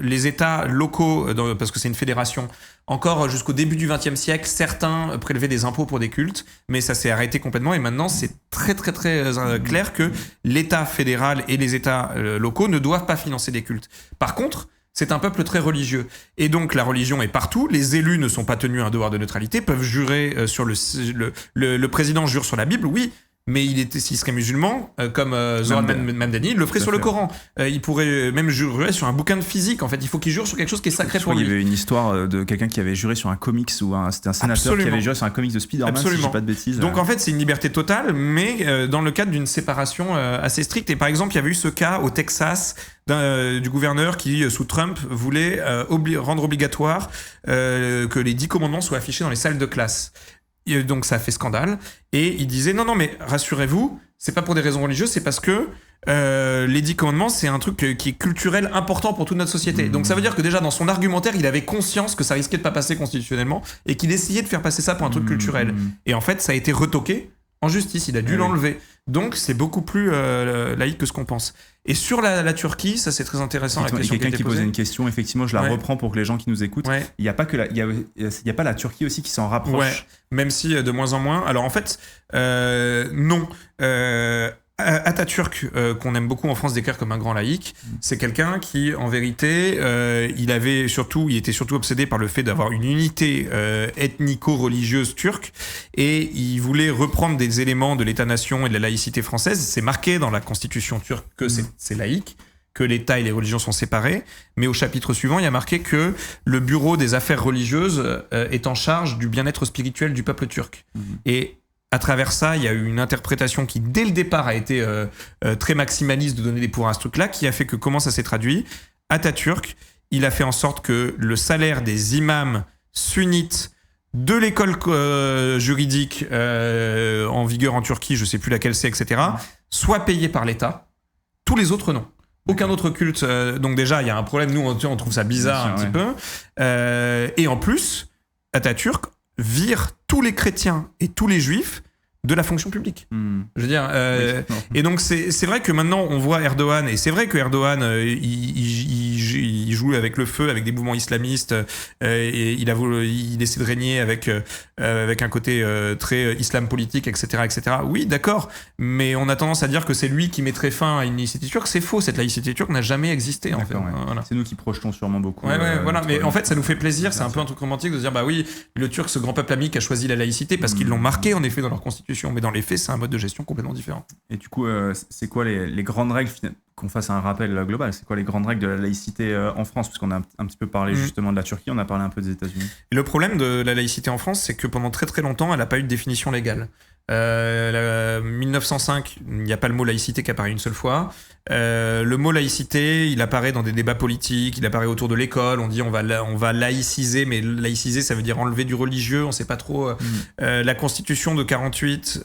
les États locaux, parce que c'est une fédération, encore jusqu'au début du XXe siècle, certains prélevaient des impôts pour des cultes, mais ça s'est arrêté complètement, et maintenant, c'est très très très clair que l'État fédéral et les États locaux ne doivent pas financer des cultes. Par contre, c'est un peuple très religieux. Et donc, la religion est partout. Les élus ne sont pas tenus à un devoir de neutralité, peuvent jurer sur le président jure sur la Bible, oui, mais s'il serait musulman, comme Zoran Mamdani, il le ferait sur le Coran. Il pourrait même jurer sur un bouquin de physique. En fait, il faut qu'il jure sur quelque chose qui est sacré pour lui. Il y avait une histoire de quelqu'un qui avait juré sur un comics c'était un sénateur qui avait juré sur un comics de Spider-Man, si je dis pas de bêtises. Donc en fait, c'est une liberté totale, mais dans le cadre d'une séparation assez stricte. Et par exemple, il y avait eu ce cas au Texas du gouverneur qui, sous Trump, voulait rendre obligatoire que les 10 commandements soient affichés dans les salles de classe. Donc ça a fait scandale et il disait non mais rassurez-vous, c'est pas pour des raisons religieuses, c'est parce que les 10 commandements c'est un truc qui est culturel important pour toute notre société. Donc ça veut dire que déjà dans son argumentaire il avait conscience que ça risquait de pas passer constitutionnellement et qu'il essayait de faire passer ça pour un truc culturel. Et en fait ça a été retoqué en justice, il a dû l'enlever. Donc c'est beaucoup plus laïque que ce qu'on pense. Et sur la Turquie, ça c'est très intéressant. Il y a quelqu'un qui posait une question, effectivement, je la reprends pour que les gens qui nous écoutent. Ouais. Il n'y a pas pas la Turquie aussi qui s'en rapproche. Ouais. Même si de moins en moins. Alors en fait, non. Atatürk, qu'on aime beaucoup en France décrire comme un grand laïc, c'est quelqu'un qui, en vérité, il était surtout obsédé par le fait d'avoir une unité ethnico-religieuse turque, et il voulait reprendre des éléments de l'État-nation et de la laïcité française. C'est marqué dans la constitution turque que c'est laïque, que l'État et les religions sont séparés, mais au chapitre suivant, il y a marqué que le bureau des affaires religieuses est en charge du bien-être spirituel du peuple turc. Et à travers ça, il y a eu une interprétation qui, dès le départ, a été très maximaliste de donner des pouvoirs à ce truc-là, qui a fait que comment ça s'est traduit ? Atatürk, il a fait en sorte que le salaire des imams sunnites de l'école juridique en vigueur en Turquie, je sais plus laquelle c'est, etc., soit payé par l'État. Tous les autres, non. Aucun autre culte. Donc déjà, il y a un problème. Nous, on trouve ça bizarre un petit peu. Et en plus, Atatürk vire tous les chrétiens et tous les juifs de la fonction publique. Je veux dire, et donc c'est vrai que maintenant on voit Erdogan, et c'est vrai que Erdogan il joue avec le feu, avec des mouvements islamistes, et il essaie de régner avec un côté très islam politique, etc., etc. Oui, d'accord, mais on a tendance à dire que c'est lui qui mettrait fin à une laïcité turque. C'est faux, cette laïcité turque n'a jamais existé en fait. Voilà. C'est nous qui projetons sûrement beaucoup. Voilà, mais en fait ça nous fait plaisir, c'est un peu un truc romantique de se dire bah oui, le Turc, ce grand peuple ami qui a choisi la laïcité parce qu'ils l'ont marqué en effet dans leur constitution. Mais dans les faits, c'est un mode de gestion complètement différent. Et du coup, c'est quoi les grandes règles, qu'on fasse un rappel global, c'est quoi les grandes règles de la laïcité en France ? Parce qu'on a un petit peu parlé justement de la Turquie, on a parlé un peu des États-Unis. Et le problème de la laïcité en France, c'est que pendant très très longtemps, elle n'a pas eu de définition légale. 1905, il n'y a pas le mot laïcité qui apparaît une seule fois. Le mot laïcité, il apparaît dans des débats politiques, il apparaît autour de l'école. On dit on va laïciser, mais laïciser, ça veut dire enlever du religieux. On sait pas trop. La Constitution de 58,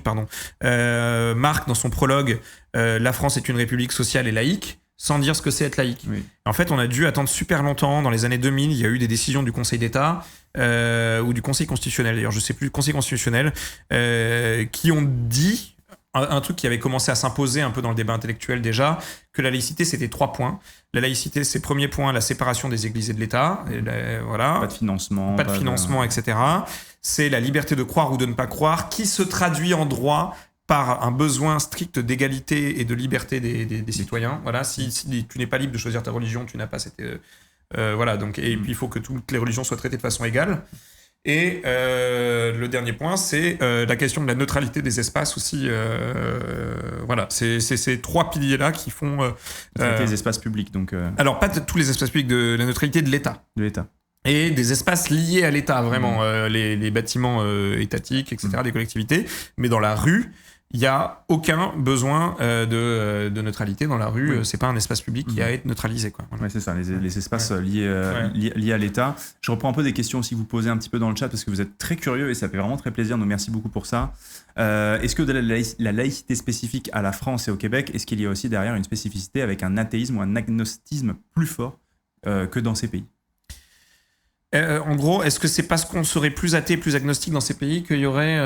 pardon, marque dans son prologue la France est une république sociale et laïque, sans dire ce que c'est être laïque. Oui. En fait, on a dû attendre super longtemps. Dans les années 2000, il y a eu des décisions du Conseil d'État ou du Conseil constitutionnel, d'ailleurs, je sais plus, le Conseil constitutionnel, qui ont dit un truc qui avait commencé à s'imposer un peu dans le débat intellectuel déjà, que la laïcité, c'était 3 points. La laïcité, c'est premier point, la séparation des églises et de l'État. Voilà. Pas de financement. Pas de financement, etc. C'est la liberté de croire ou de ne pas croire, qui se traduit en droit par un besoin strict d'égalité et de liberté des citoyens. Voilà. Si tu n'es pas libre de choisir ta religion, tu n'as pas cette... voilà. Donc, et puis, il faut que toutes les religions soient traitées de façon égale. Et le dernier point, c'est la question de la neutralité des espaces aussi. Voilà, c'est ces 3 piliers-là qui font... les espaces publics, donc... Alors, pas tous les espaces publics, de la neutralité de l'État. De l'État. Et des espaces liés à l'État, vraiment, les bâtiments étatiques, etc., des collectivités. Mais dans la rue, il n'y a aucun besoin de neutralité. Dans la rue, c'est pas un espace public qui a à être neutralisé, quoi. Voilà. Ouais, c'est ça, les espaces liés à l'État. Je reprends un peu des questions aussi que vous posez un petit peu dans le chat, parce que vous êtes très curieux et ça fait vraiment très plaisir, donc merci beaucoup pour ça. Est-ce que de la laïcité spécifique à la France et au Québec, est-ce qu'il y a aussi derrière une spécificité avec un athéisme ou un agnosticisme plus fort que dans ces pays ? En gros, est-ce que c'est parce qu'on serait plus athée, plus agnostique dans ces pays qu'il y aurait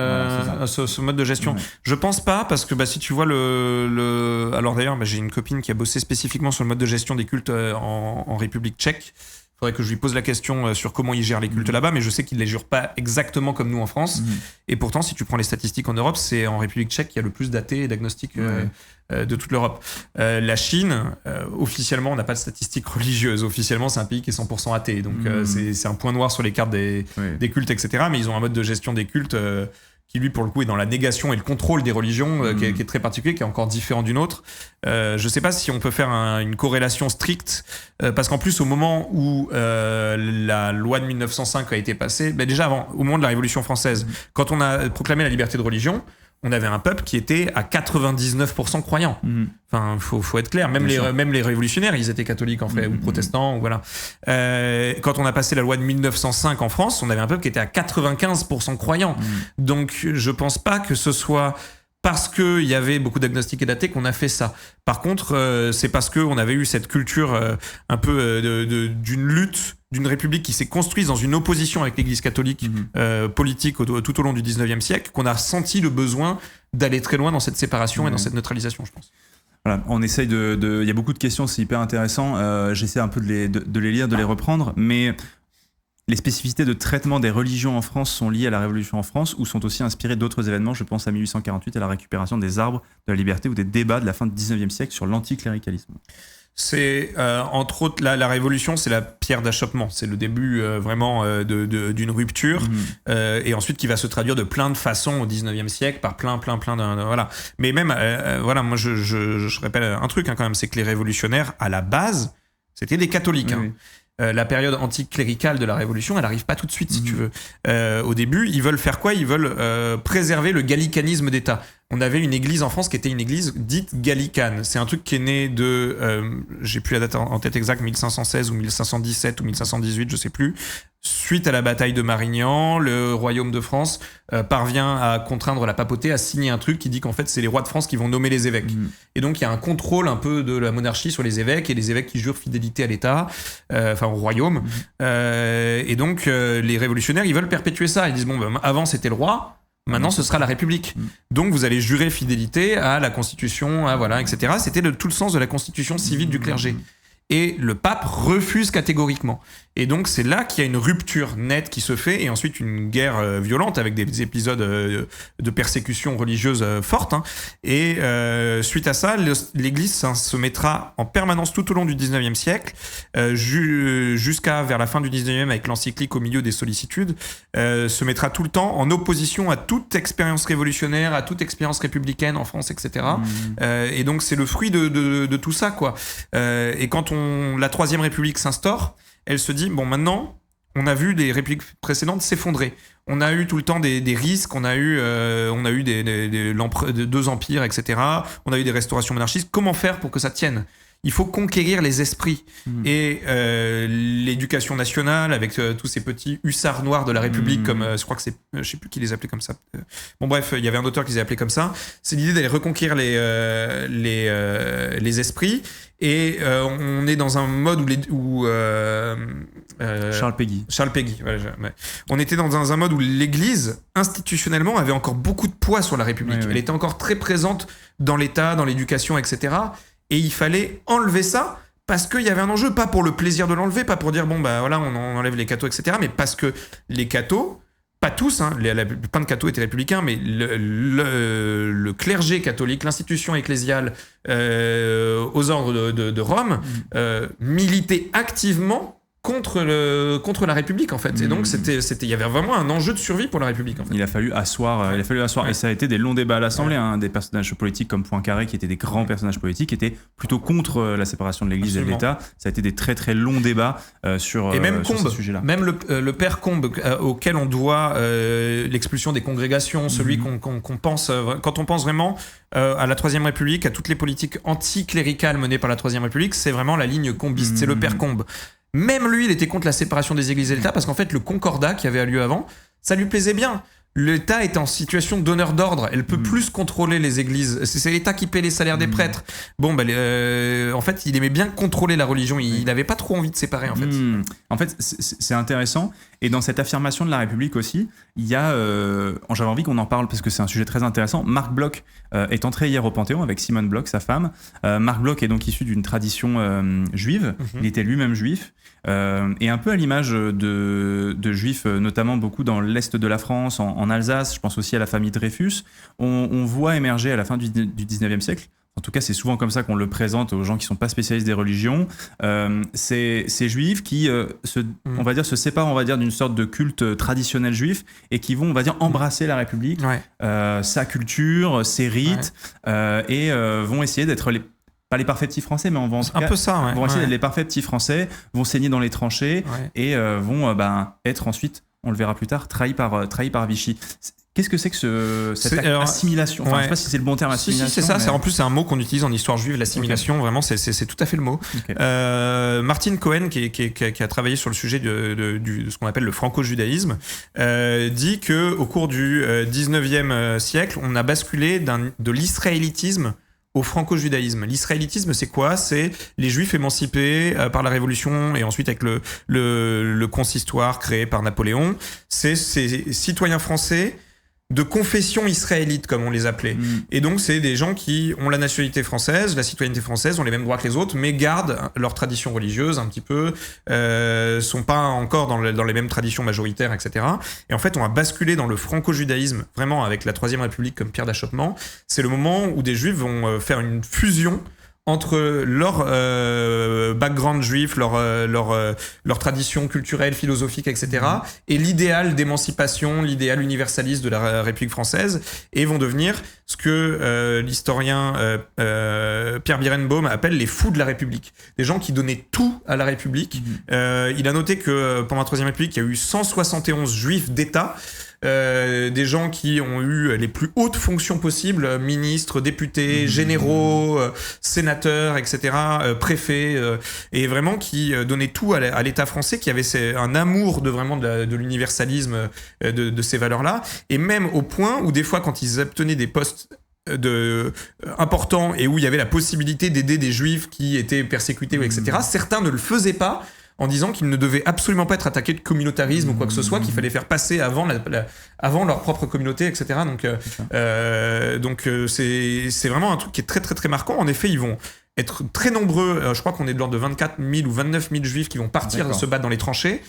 ce mode de gestion ? Je pense pas, parce que si tu vois alors d'ailleurs, j'ai une copine qui a bossé spécifiquement sur le mode de gestion des cultes en République tchèque. Il faudrait que je lui pose la question sur comment ils gèrent les cultes là-bas, mais je sais qu'ils ne les gèrent pas exactement comme nous en France. Et pourtant, si tu prends les statistiques en Europe, c'est en République tchèque qu'il y a le plus d'athées et d'agnostiques de toute l'Europe. La Chine, officiellement, on n'a pas de statistiques religieuses. Officiellement, c'est un pays qui est 100% athée. Donc, c'est un point noir sur les cartes des cultes, etc. Mais ils ont un mode de gestion des cultes qui lui pour le coup est dans la négation et le contrôle des religions, qui est très particulier, qui est encore différent d'une autre. Je sais pas si on peut faire une corrélation stricte, parce qu'en plus au moment où la loi de 1905 a été passée, déjà avant, au moment de la Révolution française, quand on a proclamé la liberté de religion, on avait un peuple qui était à 99% croyant. Enfin, faut être clair. Même les révolutionnaires, ils étaient catholiques en fait, ou protestants, ou voilà. Quand on a passé la loi de 1905 en France, on avait un peuple qui était à 95% croyant. Donc, je pense pas que ce soit parce qu'il y avait beaucoup d'agnostiques et d'athées qu'on a fait ça. Par contre, c'est parce qu'on avait eu cette culture un peu d'une lutte, d'une république qui s'est construite dans une opposition avec l'église catholique politique tout au long du 19e siècle, qu'on a senti le besoin d'aller très loin dans cette séparation et dans cette neutralisation, je pense. Voilà, on essaye il y a beaucoup de questions, c'est hyper intéressant. J'essaie un peu de les lire, de les reprendre, mais les spécificités de traitement des religions en France sont liées à la Révolution en France ou sont aussi inspirées d'autres événements. Je pense à 1848, à la récupération des arbres de la liberté ou des débats de la fin du 19e siècle sur l'anticléricalisme. C'est entre autres la Révolution, c'est la pierre d'achoppement, c'est le début vraiment d'une rupture et ensuite qui va se traduire de plein de façons au 19e siècle par plein voilà. Mais même voilà, moi je rappelle un truc quand même, c'est que les révolutionnaires à la base c'était des catholiques. Oui. La période anticléricale de la Révolution, elle arrive pas tout de suite, si tu veux. Au début, ils veulent faire quoi ? Ils veulent préserver le gallicanisme d'État. On avait une église en France qui était une église dite gallicane. C'est un truc qui est né de, j'ai plus la date en tête exacte, 1516 ou 1517 ou 1518, je sais plus. Suite à la bataille de Marignan, le royaume de France parvient à contraindre la papauté à signer un truc qui dit qu'en fait c'est les rois de France qui vont nommer les évêques. Et donc il y a un contrôle un peu de la monarchie sur les évêques et les évêques qui jurent fidélité à l'État, enfin au royaume. Et donc les révolutionnaires ils veulent perpétuer ça. Ils disent bon ben, avant c'était le roi. Maintenant, ce sera la République. Donc, vous allez jurer fidélité à la Constitution, voilà, etc. C'était tout le sens de la Constitution civile du clergé. Et le pape refuse catégoriquement. Et donc, c'est là qu'il y a une rupture nette qui se fait, et ensuite une guerre violente avec des épisodes de persécution religieuse forte. Hein. Et suite à ça, l'Église se mettra en permanence tout au long du 19e siècle, jusqu'à vers la fin du 19e avec l'encyclique Au milieu des sollicitudes, se mettra tout le temps en opposition à toute expérience révolutionnaire, à toute expérience républicaine en France, etc. Et donc, c'est le fruit de tout ça, quoi. Et quand la Troisième République s'instaure, elle se dit, bon, maintenant, on a vu les républiques précédentes s'effondrer. On a eu tout le temps des risques, on a eu deux empires, etc. On a eu des restaurations monarchistes. Comment faire pour que ça tienne ? Il faut conquérir les esprits. Et l'éducation nationale, avec tous ces petits hussards noirs de la République, comme je crois que c'est, je sais plus qui les appelait comme ça. Bon bref, il y avait un auteur qui les appelait comme ça. C'est l'idée d'aller reconquérir les esprits. Et on est dans un mode où Charles Péguy. Ouais. On était dans un mode où l'Église, institutionnellement, avait encore beaucoup de poids sur la République. Elle était encore très présente dans l'État, dans l'éducation, etc. Et il fallait enlever ça parce qu'il y avait un enjeu, pas pour le plaisir de l'enlever, pas pour dire bon bah voilà on enlève les cathos, etc. Mais parce que les cathos, pas tous, hein, plein de cathos étaient républicains, mais le clergé catholique, l'institution ecclésiale aux ordres de Rome militait activement contre la République en fait. Et donc il y avait vraiment un enjeu de survie pour la République en fait. Il a fallu asseoir et ça a été des longs débats à l'Assemblée, hein, des personnages politiques comme Poincaré qui étaient des grands personnages politiques étaient plutôt contre la séparation de l'Église et de l'État. Ça a été des très très longs débats sur ce sujet-là. Même le père Combes auquel on doit l'expulsion des congrégations, celui qu'on pense quand on pense vraiment à la Troisième République, à toutes les politiques anticléricales menées par la Troisième République, c'est vraiment la ligne combiste, c'est le père Combes. Même lui, il était contre la séparation des églises et de l'État parce qu'en fait, le concordat qui avait lieu avant, ça lui plaisait bien. L'État est en situation d'honneur d'ordre. Elle peut plus contrôler les églises. C'est l'État qui paie les salaires des prêtres. Bon, en fait, il aimait bien contrôler la religion. Il n'avait pas trop envie de séparer, en fait. En fait, c'est intéressant. Et dans cette affirmation de la République aussi, il y a... j'avais envie qu'on en parle parce que c'est un sujet très intéressant. Marc Bloch est entré hier au Panthéon avec Simone Bloch, sa femme. Marc Bloch est donc issu d'une tradition juive. Il était lui-même juif. Et un peu à l'image de juifs, notamment beaucoup dans l'Est de la France, en Alsace, je pense aussi à la famille Dreyfus, on voit émerger à la fin du 19e siècle en tout cas c'est souvent comme ça qu'on le présente aux gens qui sont pas spécialistes des religions, ces juifs qui on va dire se séparent, on va dire, d'une sorte de culte traditionnel juif et qui vont, on va dire, embrasser la République, sa culture, ses rites, et vont essayer d'être pas les parfaits petits français, mais vont essayer d'être les parfaits petits français, vont saigner dans les tranchées et vont être ensuite, on le verra plus tard, trahis par Vichy. Qu'est-ce que c'est que cette assimilation? Enfin, je sais pas si c'est le bon terme, assimilation. Si, c'est ça. Mais... En plus, c'est un mot qu'on utilise en histoire juive, l'assimilation. Vraiment, c'est tout à fait le mot. Martin Cohen, qui a travaillé sur le sujet de ce qu'on appelle le franco-judaïsme, dit que au cours du 19e siècle, on a basculé de l'israélitisme au franco-judaïsme. L'israélitisme, c'est quoi? C'est les juifs émancipés par la Révolution et ensuite avec le consistoire créé par Napoléon. C'est ces citoyens français de confession israélite, comme on les appelait. Et donc, c'est des gens qui ont la nationalité française, la citoyenneté française, ont les mêmes droits que les autres, mais gardent leur tradition religieuse un petit peu, sont pas encore dans les mêmes traditions majoritaires, etc. Et en fait, on a basculé dans le franco-judaïsme, vraiment avec la Troisième République comme pierre d'achoppement. C'est le moment où des juifs vont faire une fusion entre leur background juif, leur tradition culturelle, philosophique, etc., et l'idéal d'émancipation, l'idéal universaliste de la République française, et vont devenir ce que l'historien Pierre Birenbaum appelle les fous de la République. Des gens qui donnaient tout à la République. Il a noté que pendant la Troisième République, il y a eu 171 juifs d'État, des gens qui ont eu les plus hautes fonctions possibles, ministres, députés, généraux, sénateurs, etc., préfets, et vraiment qui donnaient tout à l'État français, qui avait un amour de l'universalisme, de ces valeurs-là, et même au point où des fois, quand ils obtenaient des postes importants et où il y avait la possibilité d'aider des juifs qui étaient persécutés, etc., certains ne le faisaient pas, en disant qu'ils ne devaient absolument pas être attaqués de communautarisme ou quoi que ce soit, qu'il fallait faire passer avant leur propre communauté, etc. Donc c'est vraiment un truc qui est très très très marquant. En effet, ils vont être très nombreux, je crois qu'on est de l'ordre de 24 000 ou 29 000 juifs qui vont partir se battre dans les tranchées.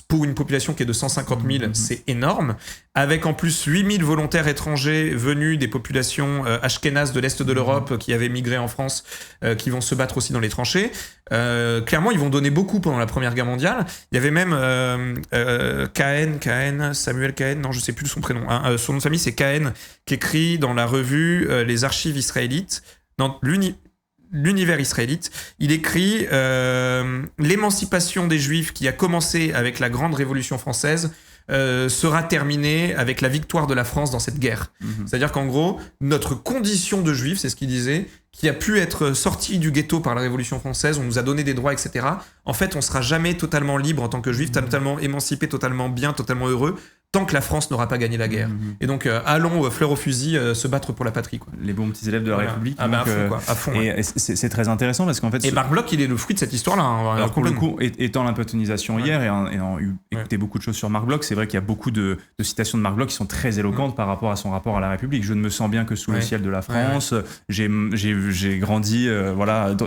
Pour une population qui est de 150 000, c'est énorme. Avec en plus 8 000 volontaires étrangers venus des populations ashkénazes de l'Est de l'Europe qui avaient migré en France, qui vont se battre aussi dans les tranchées. Clairement, ils vont donner beaucoup pendant la Première Guerre mondiale. Il y avait même Samuel Cahen, non, je sais plus son prénom. Son nom de famille, c'est Cahen, qui écrit dans la revue Les Archives israélites, dans l'univers israélite, il écrit l'émancipation des Juifs qui a commencé avec la Grande Révolution française sera terminée avec la victoire de la France dans cette guerre. C'est-à-dire qu'en gros, notre condition de Juif, c'est ce qu'il disait, qui a pu être sorti du ghetto par la Révolution française, on nous a donné des droits, etc. En fait, on sera jamais totalement libre en tant que Juif, totalement émancipé, totalement bien, totalement heureux, tant que la France n'aura pas gagné la guerre. Et donc, allons, fleur au fusil, se battre pour la patrie, quoi. Les bons petits élèves de la République. Ah, donc, à fond. Et c'est très intéressant parce qu'en fait... Et Marc Bloch, il est le fruit de cette histoire-là. Alors, pour le coup, étant l'impotonisation hier et ayant écouté beaucoup de choses sur Marc Bloch, c'est vrai qu'il y a beaucoup de citations de Marc Bloch qui sont très éloquentes par rapport à son rapport à la République. Je ne me sens bien que sous le ciel de la France. J'ai grandi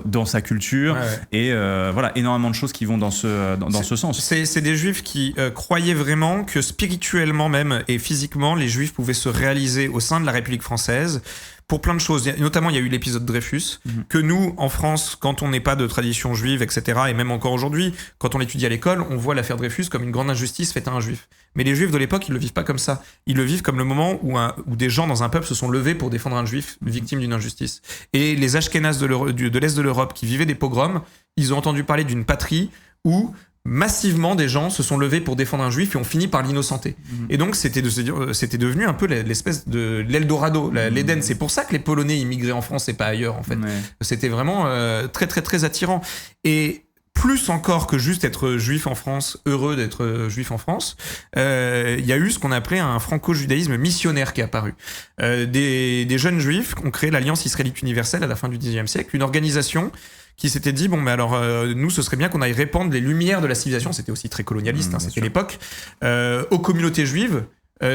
dans sa culture. Et voilà, énormément de choses qui vont dans ce sens. C'est des Juifs qui croyaient vraiment que spirituellement même et physiquement, les Juifs pouvaient se réaliser au sein de la République française pour plein de choses. Notamment, il y a eu l'épisode Dreyfus, que nous, en France, quand on n'est pas de tradition juive, etc., et même encore aujourd'hui, quand on l'étudie à l'école, on voit l'affaire Dreyfus comme une grande injustice faite à un Juif. Mais les Juifs de l'époque, ils le vivent pas comme ça. Ils le vivent comme le moment où des gens dans un peuple se sont levés pour défendre un Juif victime d'une injustice. Et les Ashkénazes de l'Est de l'Europe qui vivaient des pogroms, ils ont entendu parler d'une patrie où massivement des gens se sont levés pour défendre un juif et ont fini par l'innocenter. Et donc c'était devenu un peu l'espèce de l'Eldorado, l'Éden. C'est pour ça que les Polonais immigraient en France et pas ailleurs, en fait. C'était vraiment très très très attirant. Et plus encore que juste être juif en France, heureux d'être juif en France, il y a eu ce qu'on appelait un franco-judaïsme missionnaire qui est apparu. Des jeunes juifs ont créé l'Alliance israélite universelle à la fin du XIXe siècle, une organisation qui s'était dit, bon, mais alors, nous, ce serait bien qu'on aille répandre les lumières de la civilisation, c'était aussi très colonialiste, c'était l'époque, aux communautés juives,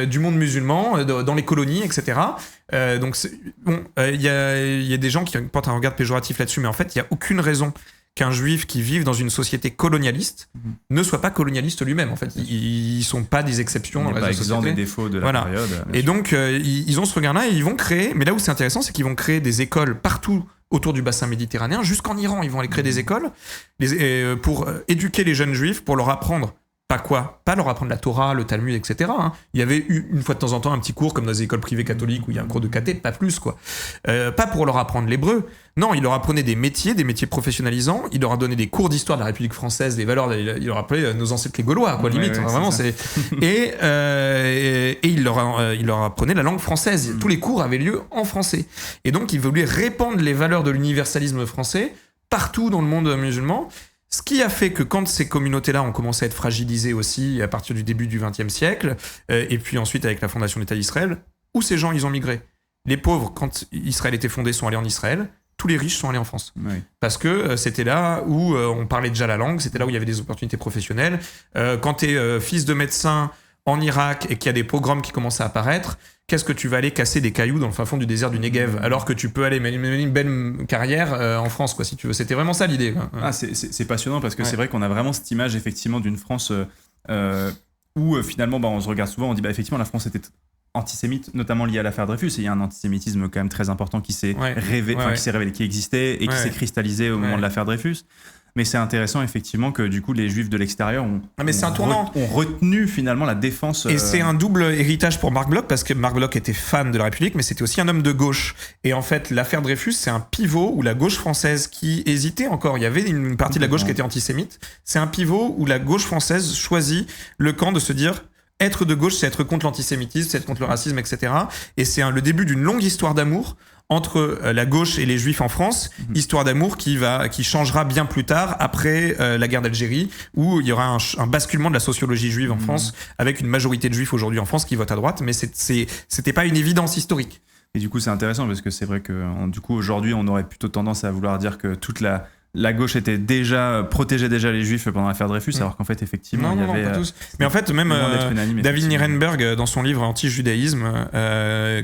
du monde musulman, dans les colonies, etc. Donc, il y a des gens qui portent un regard péjoratif là-dessus, mais en fait, il n'y a aucune raison qu'un juif qui vive dans une société colonialiste ne soit pas colonialiste lui-même. En fait, ils sont pas des exceptions dans la société. Exempt des défauts de la période. Et donc, ils ont ce regard-là et ils vont créer. Mais là où c'est intéressant, c'est qu'ils vont créer des écoles partout autour du bassin méditerranéen, jusqu'en Iran. Ils vont aller créer des écoles pour éduquer les jeunes juifs, pour leur apprendre. Pas leur apprendre la Torah, le Talmud, etc. Il y avait eu une fois de temps en temps un petit cours comme dans les écoles privées catholiques où il y a un cours de caté, pas plus quoi. Pas pour leur apprendre l'hébreu. Non, il leur apprenait des métiers professionnalisants. Il leur a donné des cours d'histoire de la République française, des valeurs. Il leur appelait nos ancêtres les Gaulois, quoi, limite. Vraiment, c'est. Et il leur apprenait la langue française. Tous les cours avaient lieu en français. Et donc, il voulait répandre les valeurs de l'universalisme français partout dans le monde musulman. Ce qui a fait que quand ces communautés-là ont commencé à être fragilisées aussi à partir du début du XXe siècle, et puis ensuite avec la fondation de l'État d'Israël, où ces gens ils ont migré. Les pauvres, quand Israël était fondé, sont allés en Israël. Tous les riches sont allés en France. Oui. Parce que c'était là où on parlait déjà la langue, c'était là où il y avait des opportunités professionnelles. Quand tu es fils de médecin en Irak et qu'il y a des pogroms qui commencent à apparaître, qu'est-ce que tu vas aller casser des cailloux dans le fin fond du désert du Negev alors que tu peux aller mener une belle carrière en France, quoi, si tu veux. C'était vraiment ça l'idée. Ah, c'est passionnant parce que c'est vrai qu'on a vraiment cette image effectivement d'une France où finalement on se regarde souvent, on dit effectivement la France était antisémite, notamment lié à l'affaire Dreyfus, et il y a un antisémitisme quand même très important qui s'est révélé, qui existait et qui s'est cristallisé au moment de l'affaire Dreyfus. Mais c'est intéressant effectivement que du coup les juifs de l'extérieur ont retenu finalement la défense. Et c'est un double héritage pour Marc Bloch, parce que Marc Bloch était fan de la République, mais c'était aussi un homme de gauche. Et en fait, l'affaire Dreyfus, c'est un pivot où la gauche française qui hésitait encore, il y avait une partie de la gauche qui était antisémite, c'est un pivot où la gauche française choisit le camp de se dire être de gauche, c'est être contre l'antisémitisme, c'est être contre le racisme, etc. Et c'est le début d'une longue histoire d'amour entre la gauche et les juifs en France, histoire d'amour qui changera bien plus tard, après la guerre d'Algérie, où il y aura un basculement de la sociologie juive en France, avec une majorité de juifs aujourd'hui en France qui votent à droite, mais c'était pas une évidence historique. Et du coup, c'est intéressant, parce que c'est vrai que du coup, aujourd'hui, on aurait plutôt tendance à vouloir dire que toute la gauche protégeait déjà les juifs pendant l'affaire Dreyfus, alors qu'en fait, effectivement, il y avait... pas tous. Mais en fait, même David Nirenberg, dans son livre Anti-judaïsme,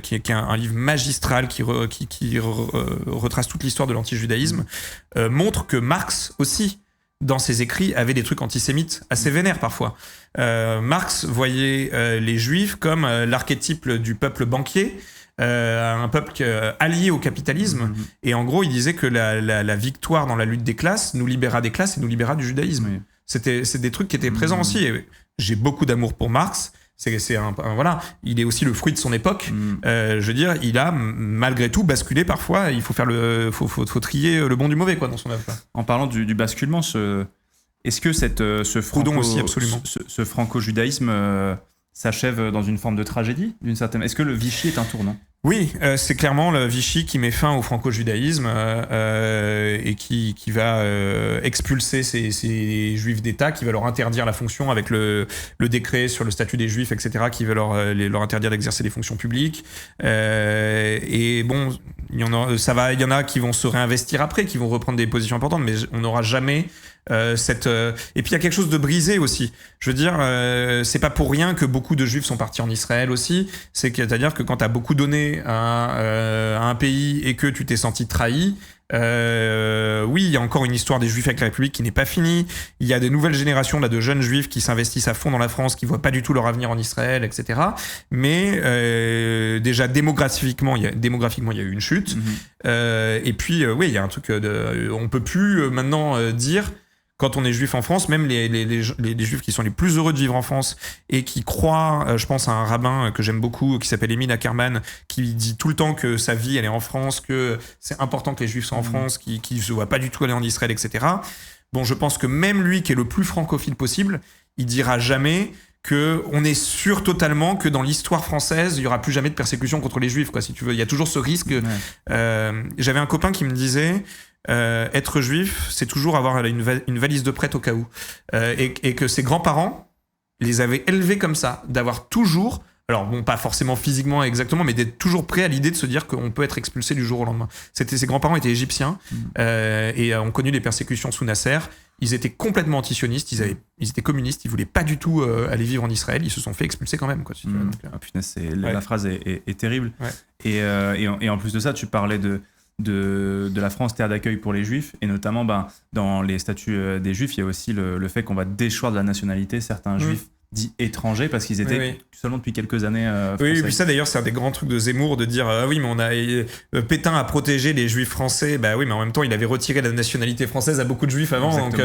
qui est un livre magistral qui retrace toute l'histoire de l'anti-judaïsme, montre que Marx aussi, dans ses écrits, avait des trucs antisémites assez vénères parfois. Marx voyait les juifs comme l'archétype du peuple banquier, un peuple allié au capitalisme, et en gros il disait que la victoire dans la lutte des classes nous libéra des classes et nous libéra du judaïsme. C'est des trucs qui étaient présents aussi, et j'ai beaucoup d'amour pour Marx. Voilà, il est aussi le fruit de son époque. Je veux dire, il a malgré tout basculé parfois. Il faut faut trier le bon du mauvais, quoi, dans son œuvre. En parlant du basculement, est-ce que ce franco-judaïsme s'achève dans une forme de tragédie, d'une certaine... Est-ce que le Vichy est un tournant ? Oui, c'est clairement le Vichy qui met fin au franco-judaïsme et qui va expulser ces juifs d'État, qui va leur interdire la fonction avec le décret sur le statut des juifs, etc., qui va leur interdire d'exercer des fonctions publiques. Et bon, il y en a qui vont se réinvestir après, qui vont reprendre des positions importantes, mais on n'aura jamais... Et puis il y a quelque chose de brisé aussi. Je veux dire, c'est pas pour rien que beaucoup de juifs sont partis en Israël aussi. C'est-à-dire que quand tu as beaucoup donné à un pays et que tu t'es senti trahi, oui, il y a encore une histoire des juifs avec la République qui n'est pas finie. Il y a des nouvelles générations de jeunes juifs qui s'investissent à fond dans la France, qui voient pas du tout leur avenir en Israël, etc. Mais déjà démographiquement, il y a eu une chute. Et puis oui, il y a un truc on peut plus maintenant dire, quand on est juif en France, même les juifs qui sont les plus heureux de vivre en France et qui croient, je pense à un rabbin que j'aime beaucoup, qui s'appelle Émile Ackerman, qui dit tout le temps que sa vie, elle est en France, que c'est important que les juifs soient en France, qui se voit pas du tout aller en Israël, etc. Bon, je pense que même lui, qui est le plus francophile possible, il dira jamais que on est sûr totalement que dans l'histoire française, il y aura plus jamais de persécution contre les juifs, quoi, si tu veux. Il y a toujours ce risque. J'avais un copain qui me disait... être juif, c'est toujours avoir une valise de prête au cas où. Et que ses grands-parents les avaient élevés comme ça, d'avoir toujours, alors bon, pas forcément physiquement exactement, mais d'être toujours prêt à l'idée de se dire qu'on peut être expulsé du jour au lendemain. Ses grands-parents étaient égyptiens et ont connu les persécutions sous Nasser. Ils étaient complètement antisionistes, ils étaient communistes, ils voulaient pas du tout aller vivre en Israël, ils se sont fait expulser quand même, quoi. Si tu veux. Donc, punaise, la phrase est terrible. Et en plus de ça, tu parlais de la France terre d'accueil pour les Juifs, et notamment dans les statuts des Juifs, il y a aussi le fait qu'on va déchoir de la nationalité certains Juifs dits étrangers parce qu'ils étaient seulement depuis quelques années français. Oui, et puis ça d'ailleurs c'est un des grands trucs de Zemmour de dire ah oui mais on a Pétain a protégé les Juifs français, bah oui mais en même temps il avait retiré la nationalité française à beaucoup de Juifs avant. Donc,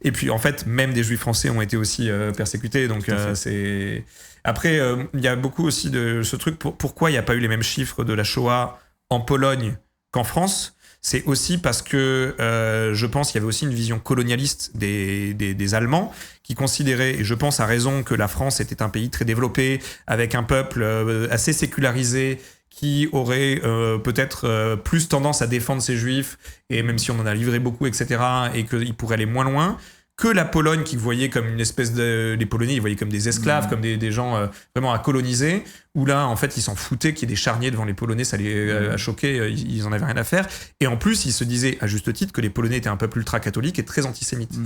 et puis en fait même des Juifs français ont été aussi persécutés, donc c'est... Après il y a beaucoup aussi de ce truc pourquoi il n'y a pas eu les mêmes chiffres de la Shoah en Pologne qu'en France. C'est aussi parce que je pense qu'il y avait aussi une vision colonialiste des Allemands qui considéraient, et je pense à raison, que la France était un pays très développé, avec un peuple assez sécularisé, qui aurait peut-être plus tendance à défendre ses Juifs, et même si on en a livré beaucoup, etc., et qu'il pourrait aller moins loin, que la Pologne qui voyait comme une espèce de... Les Polonais, ils voyaient comme des esclaves, comme des gens vraiment à coloniser, où là, en fait, ils s'en foutaient qu'il y ait des charniers devant les Polonais, ça les a choqués, ils en avaient rien à faire. Et en plus, ils se disaient, à juste titre, que les Polonais étaient un peuple ultra-catholique et très antisémite.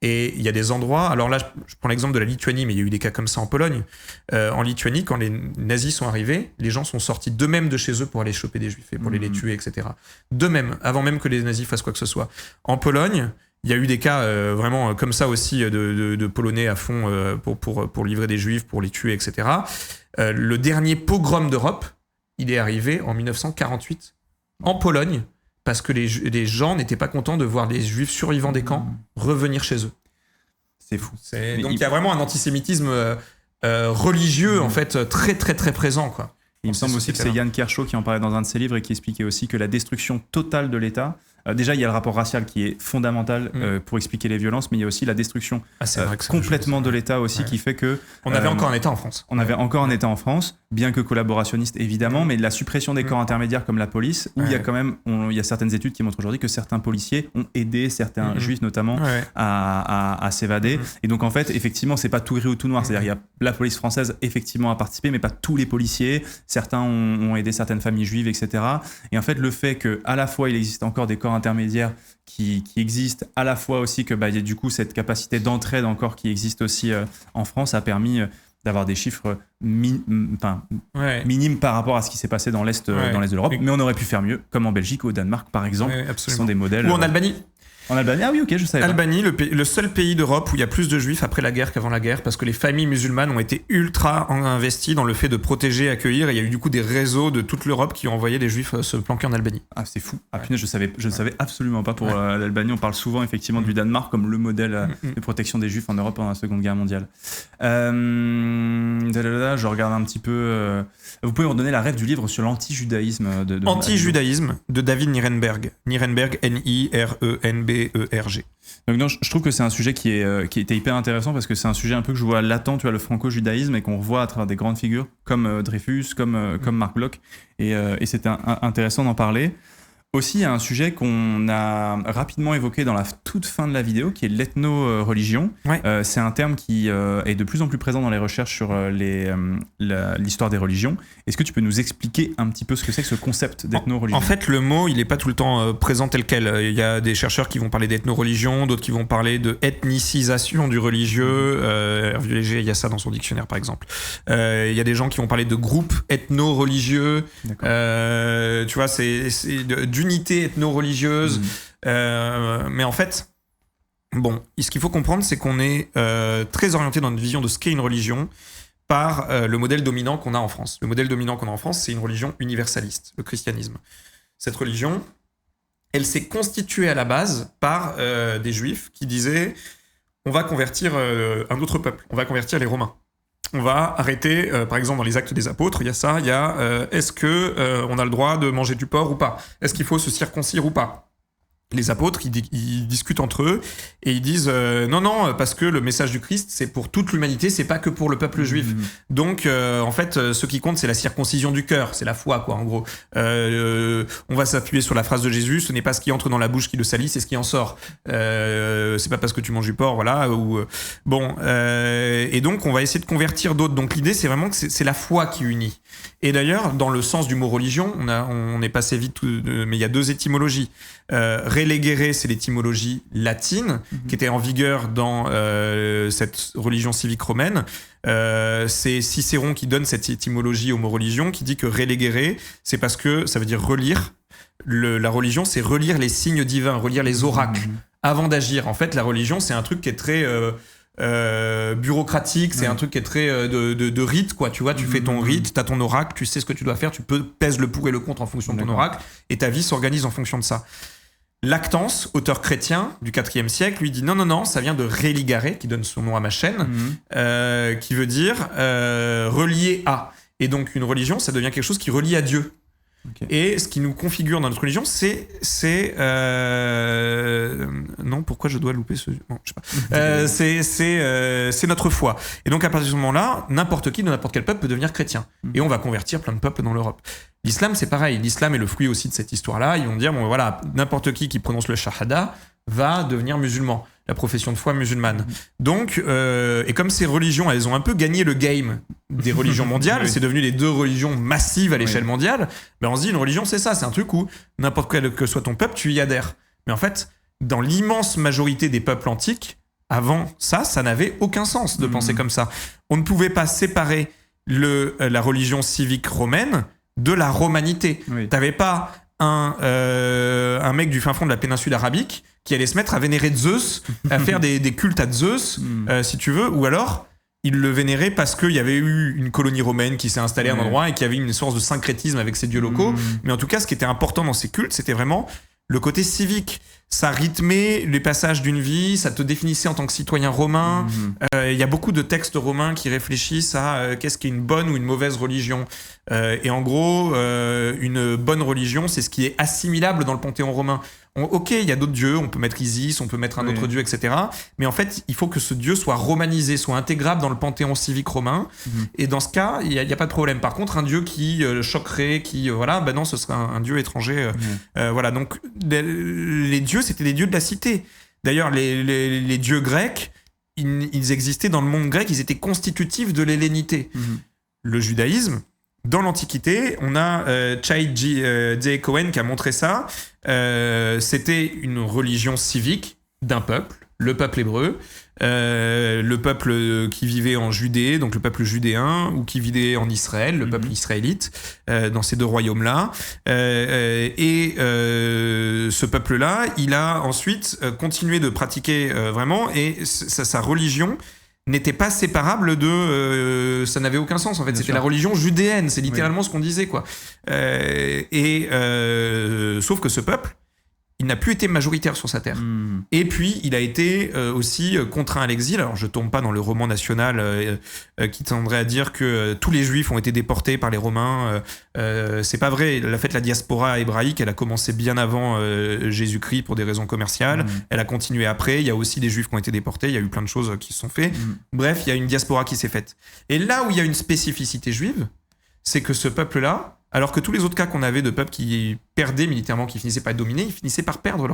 Et il y a des endroits... Alors là, je prends l'exemple de la Lituanie, mais il y a eu des cas comme ça en Pologne. En Lituanie, quand les nazis sont arrivés, les gens sont sortis d'eux-mêmes de chez eux pour aller choper des Juifs et pour les tuer, etc. D'eux-mêmes, avant même que les nazis fassent quoi que ce soit. En Pologne... Il y a eu des cas vraiment comme ça aussi de Polonais à fond pour livrer des Juifs, pour les tuer, etc. Le dernier pogrom d'Europe, il est arrivé en 1948 en Pologne parce que les gens n'étaient pas contents de voir les Juifs survivants des camps revenir chez eux. C'est fou. Donc il y a vraiment un antisémitisme religieux en fait très très très présent, quoi. Il me semble aussi que c'est Yann Kershaw qui en parlait dans un de ses livres et qui expliquait aussi que la destruction totale de l'État, déjà il y a le rapport racial qui est fondamental pour expliquer les violences, mais il y a aussi la destruction complètement de l'État aussi qui fait que... On avait encore un État en France. On avait encore un État en France, bien que collaborationniste évidemment, mais la suppression des corps intermédiaires comme la police, où il y a quand même, il y a certaines études qui montrent aujourd'hui que certains policiers ont aidé certains juifs notamment à s'évader. Et donc en fait, effectivement, c'est pas tout gris ou tout noir, c'est-à-dire il y a la police française effectivement a participé, mais pas tous les policiers. Certains ont aidé certaines familles juives, etc. Et en fait, le fait qu'à la fois, il existe encore des corps intermédiaires qui existent, à la fois aussi que il y a du coup cette capacité d'entraide encore qui existe aussi en France, a permis d'avoir des chiffres minimes par rapport à ce qui s'est passé dans l'Est de l'Europe. Mais on aurait pu faire mieux, comme en Belgique ou au Danemark, par exemple, qui sont des modèles... Ou en Albanie. En Albanie, ah oui, ok, je savais. Albanie, le seul pays d'Europe où il y a plus de juifs après la guerre qu'avant la guerre, parce que les familles musulmanes ont été ultra investies dans le fait de protéger, accueillir, et il y a eu du coup des réseaux de toute l'Europe qui ont envoyé des juifs se planquer en Albanie. Ah, c'est fou. Ah, punaise, je ne savais absolument pas pour l'Albanie. On parle souvent effectivement du Danemark comme le modèle de protection des juifs en Europe pendant la Seconde Guerre mondiale. Je regarde un petit peu. Vous pouvez me redonner la rêve du livre sur l'anti-judaïsme Anti-judaïsme de David Nirenberg. Nirenberg, Nirenberg. Donc non, je trouve que c'est un sujet qui était hyper intéressant parce que c'est un sujet un peu que je vois latent, tu vois, le franco-judaïsme, et qu'on revoit à travers des grandes figures comme Dreyfus, comme Marc Bloch, et c'était intéressant d'en parler. Aussi, il y a un sujet qu'on a rapidement évoqué dans la toute fin de la vidéo, qui est l'ethno-religion. C'est un terme qui est de plus en plus présent dans les recherches sur l'histoire des religions. Est-ce que tu peux nous expliquer un petit peu ce que c'est que ce concept d'ethno-religion ? En fait, le mot, il n'est pas tout le temps présent tel quel. Il y a des chercheurs qui vont parler d'ethno-religion, d'autres qui vont parler de ethnicisation du religieux. Hervé Léger, il y a ça dans son dictionnaire, par exemple. Il y a des gens qui vont parler de groupes ethno-religieux. Tu vois, c'est d'unité ethno-religieuse. Mais en fait, ce qu'il faut comprendre, c'est qu'on est très orienté dans une vision de ce qu'est une religion par le modèle dominant qu'on a en France. Le modèle dominant qu'on a en France, c'est une religion universaliste, le christianisme. Cette religion, elle s'est constituée à la base par des juifs qui disaient on va convertir un autre peuple, on va convertir les Romains. On va arrêter, par exemple dans les Actes des Apôtres, il y a ça, il y a est-ce que on a le droit de manger du porc ou pas ? Est-ce qu'il faut se circoncire ou pas ? Les apôtres, ils discutent entre eux et ils disent non, parce que le message du Christ, c'est pour toute l'humanité, c'est pas que pour le peuple juif. Donc, en fait, ce qui compte, c'est la circoncision du cœur, c'est la foi, quoi, en gros. On va s'appuyer sur la phrase de Jésus, ce n'est pas ce qui entre dans la bouche qui le salit, c'est ce qui en sort. C'est pas parce que tu manges du porc, voilà. Et donc, on va essayer de convertir d'autres. Donc, l'idée, c'est vraiment que c'est la foi qui unit. Et d'ailleurs, dans le sens du mot religion, on est passé vite, mais il y a deux étymologies. Relegere, c'est l'étymologie latine qui était en vigueur dans cette religion civique romaine. C'est Cicéron qui donne cette étymologie au mot religion, qui dit que relegere, c'est parce que ça veut dire relire. la religion, c'est relire les signes divins, relire les oracles avant d'agir. En fait, la religion, c'est un truc qui est très bureaucratique, c'est un truc qui est très de rite, quoi. Tu vois, tu fais ton rite, t'as ton oracle, tu sais ce que tu dois faire, tu pèses le pour et le contre en fonction de ton oracle, et ta vie s'organise en fonction de ça. Lactance, auteur chrétien du IVe siècle, lui dit non, ça vient de religare, qui donne son nom à ma chaîne, qui veut dire relier à. Et donc une religion, ça devient quelque chose qui relie à Dieu. Okay. Et ce qui nous configure dans notre religion, c'est non, pourquoi je dois louper ce... Non, je sais pas. C'est notre foi. Et donc à partir de ce moment-là, n'importe qui de n'importe quel peuple peut devenir chrétien. Et on va convertir plein de peuples dans l'Europe. L'islam, c'est pareil. L'islam est le fruit aussi de cette histoire-là. Ils vont dire, bon voilà, n'importe qui prononce le shahada va devenir musulman. La profession de foi musulmane. Donc, et comme ces religions, elles ont un peu gagné le game des religions mondiales, c'est devenu les deux religions massives à l'échelle mondiale, ben on se dit, une religion, c'est ça, c'est un truc où n'importe quel que soit ton peuple, tu y adhères. Mais en fait, dans l'immense majorité des peuples antiques, avant ça n'avait aucun sens de penser comme ça. On ne pouvait pas séparer la religion civique romaine de la romanité. T'avais pas un mec du fin fond de la péninsule arabique qui allait se mettre à vénérer Zeus, à faire des cultes à Zeus, si tu veux, ou alors il le vénérait parce qu'il y avait eu une colonie romaine qui s'est installée à un endroit et qui avait une source de syncrétisme avec ses dieux locaux. Mais en tout cas, ce qui était important dans ces cultes, c'était vraiment le côté civique. Ça rythmait les passages d'une vie, ça te définissait en tant que citoyen romain. Il y a beaucoup de textes romains qui réfléchissent à qu'est-ce qu'est une bonne ou une mauvaise religion. Et en gros, une bonne religion, c'est ce qui est assimilable dans le panthéon romain. Ok, il y a d'autres dieux, on peut mettre Isis, on peut mettre un autre dieu, etc. Mais en fait, il faut que ce dieu soit romanisé, soit intégrable dans le panthéon civique romain. Et dans ce cas, il n'y a pas de problème. Par contre, un dieu qui choquerait, non, ce serait un dieu étranger. Voilà, donc les dieux, c'était des dieux de la cité. D'ailleurs, les dieux grecs, ils existaient dans le monde grec, ils étaient constitutifs de l'hellénité. Le judaïsme, dans l'Antiquité, on a Chai J. Cohen qui a montré ça. C'était une religion civique d'un peuple, le peuple hébreu, le peuple qui vivait en Judée, donc le peuple judéen, ou qui vivait en Israël, le peuple israélite, dans ces deux royaumes-là. Ce peuple-là, il a ensuite continué de pratiquer vraiment, et sa religion n'était pas séparable de... ça n'avait aucun sens, en fait. Bien C'était sûr. La religion judéenne, c'est littéralement ce qu'on disait, quoi. Sauf que ce peuple, il n'a plus été majoritaire sur sa terre. Et puis, il a été aussi contraint à l'exil. Alors, je ne tombe pas dans le roman national qui tendrait à dire que tous les Juifs ont été déportés par les Romains. C'est pas vrai. La diaspora hébraïque, elle a commencé bien avant Jésus-Christ pour des raisons commerciales. Elle a continué après. Il y a aussi des Juifs qui ont été déportés. Il y a eu plein de choses qui se sont faites. Bref, il y a une diaspora qui s'est faite. Et là où il y a une spécificité juive, c'est que ce peuple-là, alors que tous les autres cas qu'on avait de peuples qui perdaient militairement, qui finissaient par être dominés, ils finissaient par perdre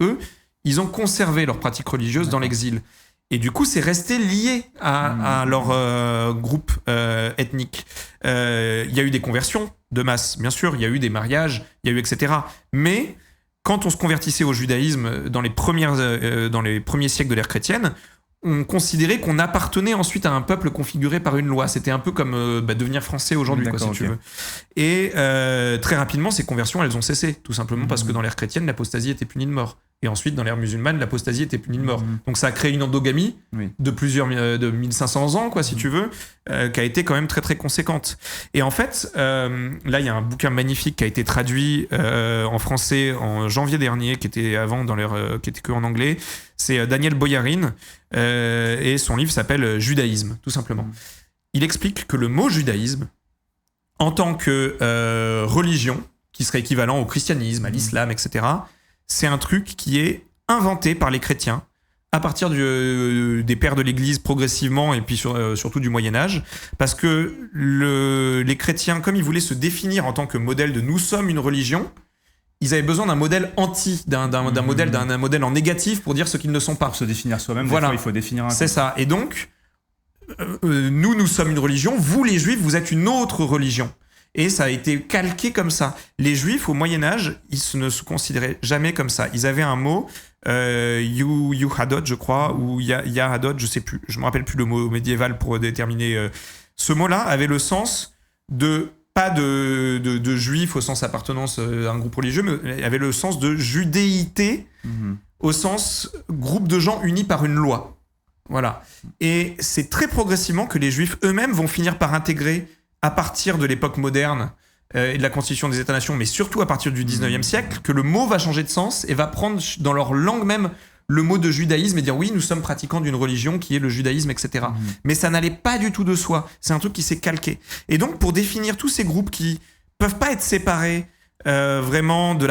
eux, ils ont conservé leur pratique religieuse dans l'exil. Et du coup, c'est resté lié à leur groupe ethnique. Il y a eu des conversions de masse, bien sûr, il y a eu des mariages, il y a eu etc. Mais quand on se convertissait au judaïsme dans les premiers siècles de l'ère chrétienne, on considérait qu'on appartenait ensuite à un peuple configuré par une loi. C'était un peu comme devenir français aujourd'hui, quoi, si tu veux. Et très rapidement, ces conversions, elles ont cessé, tout simplement parce que dans l'ère chrétienne, l'apostasie était punie de mort. Et ensuite, dans l'ère musulmane, l'apostasie était punie de mort. Donc ça a créé une endogamie de 1500 ans, quoi, si tu veux, qui a été quand même très très conséquente. Et en fait, là, il y a un bouquin magnifique qui a été traduit en français en janvier dernier, qui était avant qui était que en anglais. C'est Daniel Boyarin, et son livre s'appelle Judaïsme, tout simplement. Il explique que le mot judaïsme, en tant que religion, qui serait équivalent au christianisme, à l'islam, etc., c'est un truc qui est inventé par les chrétiens à partir des pères de l'Église progressivement et puis surtout du Moyen-Âge, parce que les chrétiens, comme ils voulaient se définir en tant que modèle de « nous sommes une religion », ils avaient besoin d'un modèle d'un modèle en négatif pour dire ce qu'ils ne sont pas. Pour se définir soi-même, voilà. Des fois, il faut définir un C'est ça. Et donc, nous sommes une religion, vous les Juifs, vous êtes une autre religion. Et ça a été calqué comme ça. Les Juifs, au Moyen-Âge, ils ne se considéraient jamais comme ça. Ils avaient un mot, Yuhadot, je crois, ou Yahadot, je sais plus. Je me rappelle plus le mot médiéval pour déterminer. Ce mot-là avait le sens de pas de juif au sens appartenance à un groupe religieux, mais avait le sens de judéité au sens groupe de gens unis par une loi. Voilà. Et c'est très progressivement que les juifs eux-mêmes vont finir par intégrer, à partir de l'époque moderne et de la constitution des États-nations, mais surtout à partir du 19e siècle, que le mot va changer de sens et va prendre dans leur langue même le mot de judaïsme et dire oui, nous sommes pratiquants d'une religion qui est le judaïsme, etc. Mais ça n'allait pas du tout de soi. C'est un truc qui s'est calqué. Et donc, pour définir tous ces groupes qui peuvent pas être séparés vraiment d'une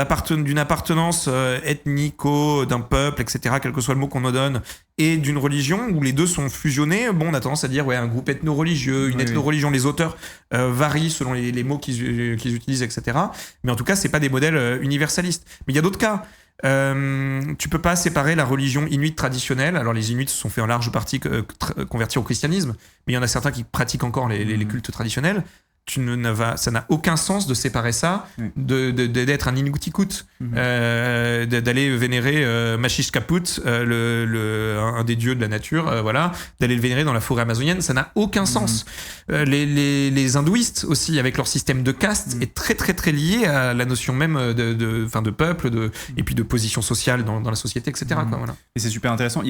appartenance ethnico, d'un peuple, etc., quel que soit le mot qu'on en donne, et d'une religion, où les deux sont fusionnés, bon, on a tendance à dire un groupe ethno-religieux, une ethno-religion. Les auteurs varient selon les mots qu'ils utilisent, etc. Mais en tout cas, c'est pas des modèles universalistes. Mais il y a d'autres cas. Tu peux pas séparer la religion inuite traditionnelle. Alors les Inuits se sont fait en large partie convertir au christianisme, mais il y en a certains qui pratiquent encore les cultes traditionnels. Ça n'a aucun sens de séparer ça d'être un Inuktitut, d'aller vénérer Mashishkaput, un des dieux de la nature, voilà, d'aller le vénérer dans la forêt amazonienne. Ça n'a aucun sens. Les hindouistes aussi, avec leur système de caste, est très très très lié à la notion même de peuple, et puis de position sociale dans la société, etc. Quoi, voilà. Et c'est super intéressant. Il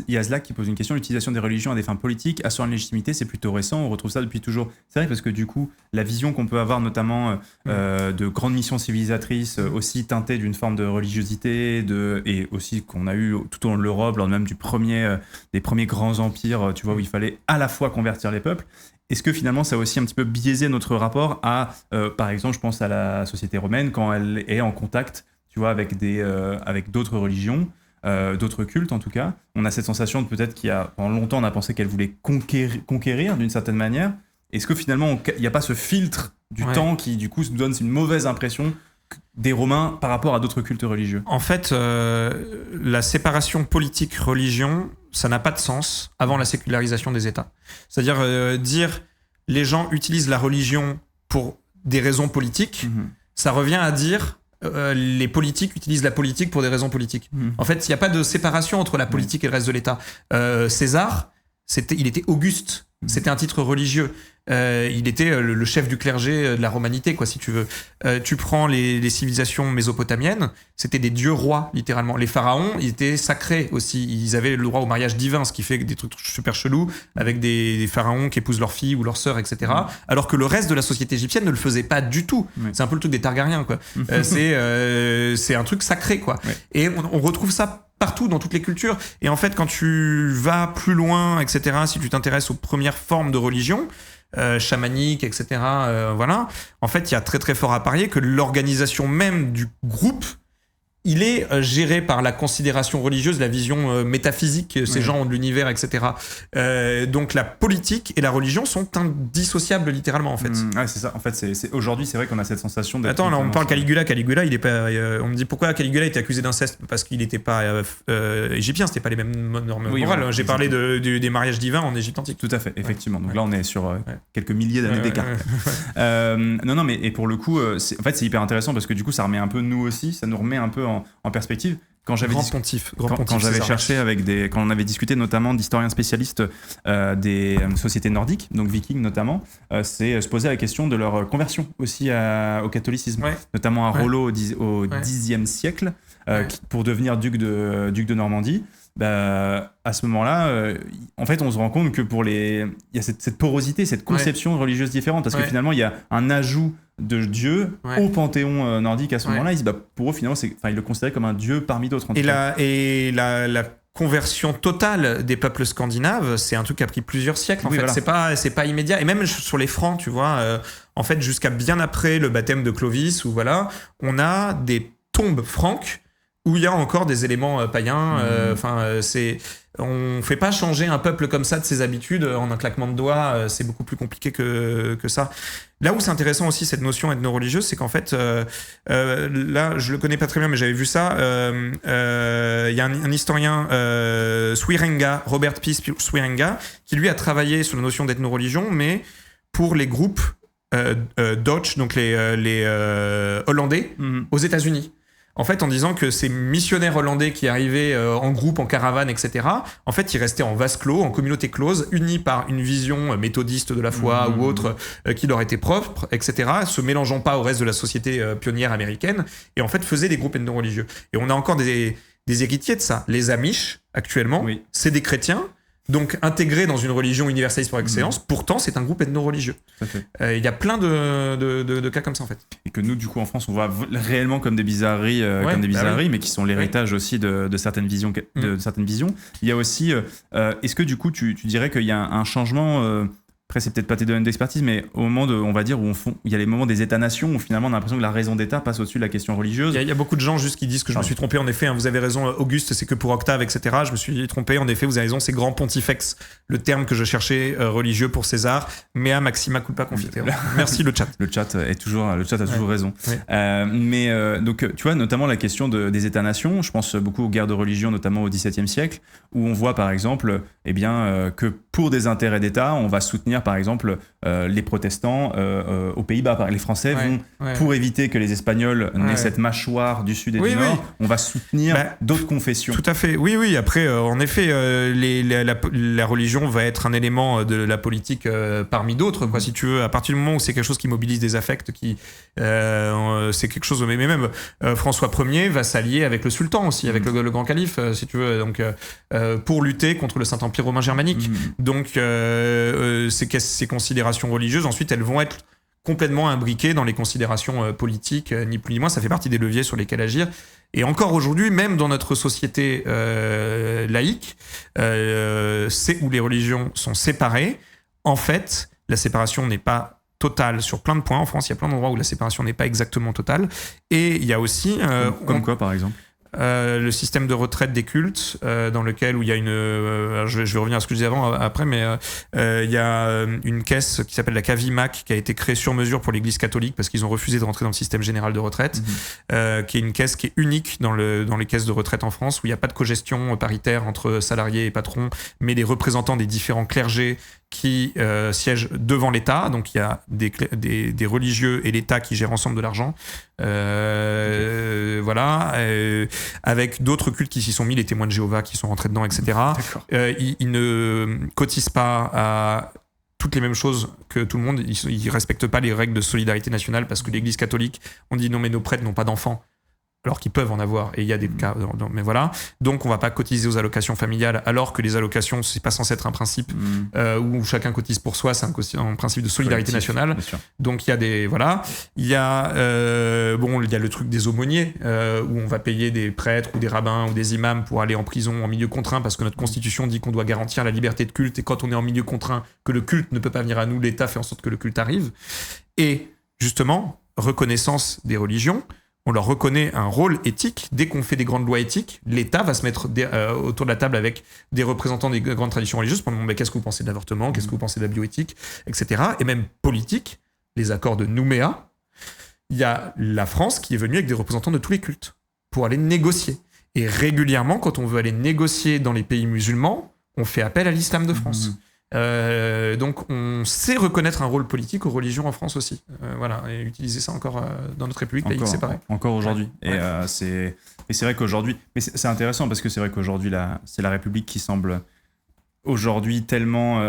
y a Zlak qui pose une question: l'utilisation des religions à des fins politiques assurant une légitimité, c'est plutôt récent, on retrouve ça depuis toujours. C'est vrai, parce que du coup, la vision qu'on peut avoir notamment de grandes missions civilisatrices aussi teintées d'une forme de religiosité et aussi qu'on a eu tout au long de l'Europe lors même des premiers grands empires, tu vois, où il fallait à la fois convertir les peuples. Est-ce que finalement ça a aussi un petit peu biaisé notre rapport à, par exemple, je pense à la société romaine quand elle est en contact, tu vois, avec d'autres religions, d'autres cultes en tout cas. On a cette sensation de peut-être pendant longtemps on a pensé qu'elle voulait conquérir d'une certaine manière. Est-ce que finalement, il n'y a pas ce filtre du temps qui, du coup, nous donne une mauvaise impression des Romains par rapport à d'autres cultes religieux? En fait, la séparation politique-religion, ça n'a pas de sens avant la sécularisation des États. C'est-à-dire dire les gens utilisent la religion pour des raisons politiques, ça revient à dire les politiques utilisent la politique pour des raisons politiques. En fait, il n'y a pas de séparation entre la politique et le reste de l'État. César, il était Auguste. C'était un titre religieux. Il était le chef du clergé de la romanité, quoi, si tu veux. Tu prends les civilisations mésopotamiennes, c'était des dieux-rois, littéralement. Les pharaons, ils étaient sacrés aussi. Ils avaient le droit au mariage divin, ce qui fait des trucs super chelous, avec des pharaons qui épousent leurs filles ou leurs sœurs, etc. Alors que le reste de la société égyptienne ne le faisait pas du tout. C'est un peu le truc des Targaryens, quoi. C'est un truc sacré, quoi. Et on retrouve ça partout dans toutes les cultures. Et en fait, quand tu vas plus loin, etc., si tu t'intéresses aux premières formes de religion, chamanique, etc., voilà, en fait, il y a très très fort à parier que l'organisation même du groupe, il est géré par la considération religieuse, la vision métaphysique que ces gens ont de l'univers, etc. Donc la politique et la religion sont indissociables littéralement, en fait. Ouais, c'est ça. En fait, aujourd'hui, c'est vrai qu'on a cette sensation d'être... Attends, là, on me parle Caligula, il est pas... on me dit pourquoi Caligula était accusé d'inceste? Parce qu'il n'était pas égyptien, c'était pas les mêmes normes morales. Voilà, j'ai parlé des mariages divins en Égypte antique. Tout à fait, effectivement. Donc là, on est sur quelques milliers d'années d'écart. Non, mais et pour le coup, en fait, c'est hyper intéressant parce que du coup, ça remet un peu nous aussi, ça nous remet un peu en perspective. Quand j'avais cherché quand on avait discuté notamment d'historiens spécialistes des sociétés nordiques, donc vikings notamment, c'est se poser la question de leur conversion aussi au catholicisme, notamment à Rollo au Xe siècle, pour devenir duc de Normandie. À ce moment-là, en fait, on se rend compte que il y a cette porosité, cette conception religieuse différente, parce que finalement, il y a un ajout de Dieu au panthéon nordique à ce moment-là. Ils disent, pour eux, finalement, ils le considéraient comme un Dieu parmi d'autres. La conversion totale des peuples scandinaves, c'est un truc qui a pris plusieurs siècles. En fait, voilà. c'est pas immédiat. Et même sur les Francs, tu vois, en fait, jusqu'à bien après le baptême de Clovis, on a des tombes franques où il y a encore des éléments païens. On fait pas changer un peuple comme ça de ses habitudes en un claquement de doigts. C'est beaucoup plus compliqué que ça. Là où c'est intéressant aussi cette notion ethno-religieuse, c'est qu'en fait, là, je le connais pas très bien, mais j'avais vu ça. Il y a un historien, Robert P. Swieringa, qui lui a travaillé sur la notion d'ethno-religion, mais pour les groupes Dutch, donc les Hollandais, aux États-Unis. en fait, en disant que ces missionnaires hollandais qui arrivaient en groupe, en caravane, etc., en fait, ils restaient en vase clos, en communauté close, unis par une vision méthodiste de la foi ou autre qui leur était propre, etc., se mélangeant pas au reste de la société pionnière américaine, et en fait, faisaient des groupes ethno-religieux. Et on a encore des héritiers de ça. Les Amish, actuellement, c'est des chrétiens, donc intégrés dans une religion universaliste par excellence. Pourtant, c'est un groupe ethno-religieux. Il y a plein de cas comme ça, en fait. Et que nous, du coup, en France, on voit réellement comme des bizarreries, mais qui sont l'héritage aussi de certaines visions. Il y a aussi... est-ce que, du coup, tu dirais qu'il y a un changement... Après, c'est peut-être pas tes domaines d'expertise, mais au moment on va dire, il y a les moments des États-nations où finalement on a l'impression que la raison d'État passe au-dessus de la question religieuse. Il y a beaucoup de gens juste qui disent que je me suis trompé, en effet, vous avez raison, Auguste, c'est que pour Octave, etc. Je me suis trompé, en effet, vous avez raison, c'est grand pontifex, le terme que je cherchais, religieux pour César, mea maxima culpa confiteor. Merci le chat. Le chat a toujours raison. Donc, tu vois, notamment la question des États-nations, je pense beaucoup aux guerres de religion, notamment au XVIIe siècle, où on voit par exemple que pour des intérêts d'État, on va soutenir par exemple les protestants aux Pays-Bas. Les Français vont, pour éviter que les Espagnols n'aient cette mâchoire du Sud et du Nord, on va soutenir d'autres confessions. Tout à fait, oui. Après, en effet, la religion va être un élément de la politique parmi d'autres, quoi, si tu veux. À partir du moment où c'est quelque chose qui mobilise des affects, c'est quelque chose... Mais même François Ier va s'allier avec le sultan aussi, avec le grand calife, si tu veux, donc, pour lutter contre le Saint-Empire romain germanique. Donc, ces considérations religieuses, ensuite, elles vont être complètement imbriquées dans les considérations politiques, ni plus ni moins. Ça fait partie des leviers sur lesquels agir. Et encore aujourd'hui, même dans notre société laïque, où les religions sont séparées, en fait, la séparation n'est pas totale sur plein de points. En France, il y a plein d'endroits où la séparation n'est pas exactement totale. Et il y a aussi... Comme quoi, par exemple ? Le système de retraite des cultes, dans lequel où il y a je vais revenir à ce que je disais avant après, mais il y a une caisse qui s'appelle la Cavimac qui a été créée sur mesure pour l'Église catholique parce qu'ils ont refusé de rentrer dans le système général de retraite, qui est une caisse qui est unique dans les caisses de retraite en France, où il n'y a pas de cogestion paritaire entre salariés et patrons, mais des représentants des différents clergés qui siègent devant l'État. Donc il y a des religieux et l'État qui gèrent ensemble de l'argent. Avec d'autres cultes qui s'y sont mis, les témoins de Jéhovah qui sont rentrés dedans, etc. Ils ne cotisent pas à toutes les mêmes choses que tout le monde. Ils respectent pas les règles de solidarité nationale parce que l'Église catholique, on dit non mais nos prêtres n'ont pas d'enfants. Alors qu'ils peuvent en avoir, et il y a des cas, mais voilà. Donc on va pas cotiser aux allocations familiales, alors que les allocations, c'est pas censé être un principe où chacun cotise pour soi, c'est un principe de solidarité nationale. Donc il y a des, voilà. Il y a le truc des aumôniers, où on va payer des prêtres ou des rabbins ou des imams pour aller en prison en milieu contraint, parce que notre constitution dit qu'on doit garantir la liberté de culte, et quand on est en milieu contraint, que le culte ne peut pas venir à nous, l'État fait en sorte que le culte arrive. Et justement, reconnaissance des religions, on leur reconnaît un rôle éthique. Dès qu'on fait des grandes lois éthiques, l'État va se mettre autour de la table avec des représentants des grandes traditions religieuses pour demander qu'est-ce que vous pensez de l'avortement, qu'est-ce que vous pensez de la bioéthique, etc. Et même politique, les accords de Nouméa. Il y a la France qui est venue avec des représentants de tous les cultes pour aller négocier. Et régulièrement, quand on veut aller négocier dans les pays musulmans, on fait appel à l'islam de France. Donc on sait reconnaître un rôle politique aux religions en France aussi, et utiliser ça encore dans notre République laïque séparée. Encore aujourd'hui. Et c'est vrai qu'aujourd'hui, mais c'est intéressant parce que c'est vrai qu'aujourd'hui c'est la République qui semble aujourd'hui tellement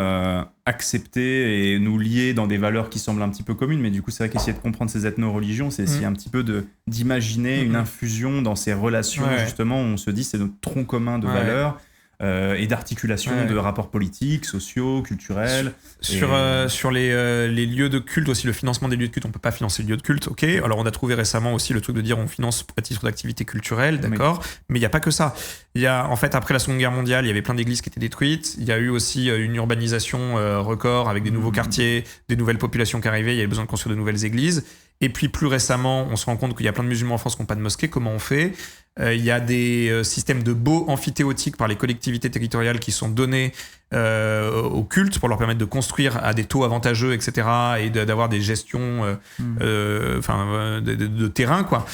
accepter et nous lier dans des valeurs qui semblent un petit peu communes, mais du coup c'est vrai qu'essayer de comprendre ces ethno-religions, c'est essayer un petit peu d'imaginer une infusion dans ces relations, justement, où on se dit c'est notre tronc commun de valeurs. Et d'articulation de rapports politiques, sociaux, culturels. Sur les lieux de culte aussi, le financement des lieux de culte, on peut pas financer les lieux de culte, ok. Alors on a trouvé récemment aussi le truc de dire on finance à titre d'activité culturelle, d'accord, mais il y a pas que ça. Il y a, en fait, après la Seconde Guerre mondiale, il y avait plein d'églises qui étaient détruites. Il y a eu aussi une urbanisation record avec des nouveaux quartiers, des nouvelles populations qui arrivaient. Il y avait besoin de construire de nouvelles églises. Et puis plus récemment, on se rend compte qu'il y a plein de musulmans en France qui n'ont pas de mosquée. Comment on fait ? Il y a des systèmes de baux amphithéotiques par les collectivités territoriales qui sont donnés aux cultes pour leur permettre de construire à des taux avantageux, etc. et d'avoir des gestions de terrain, quoi,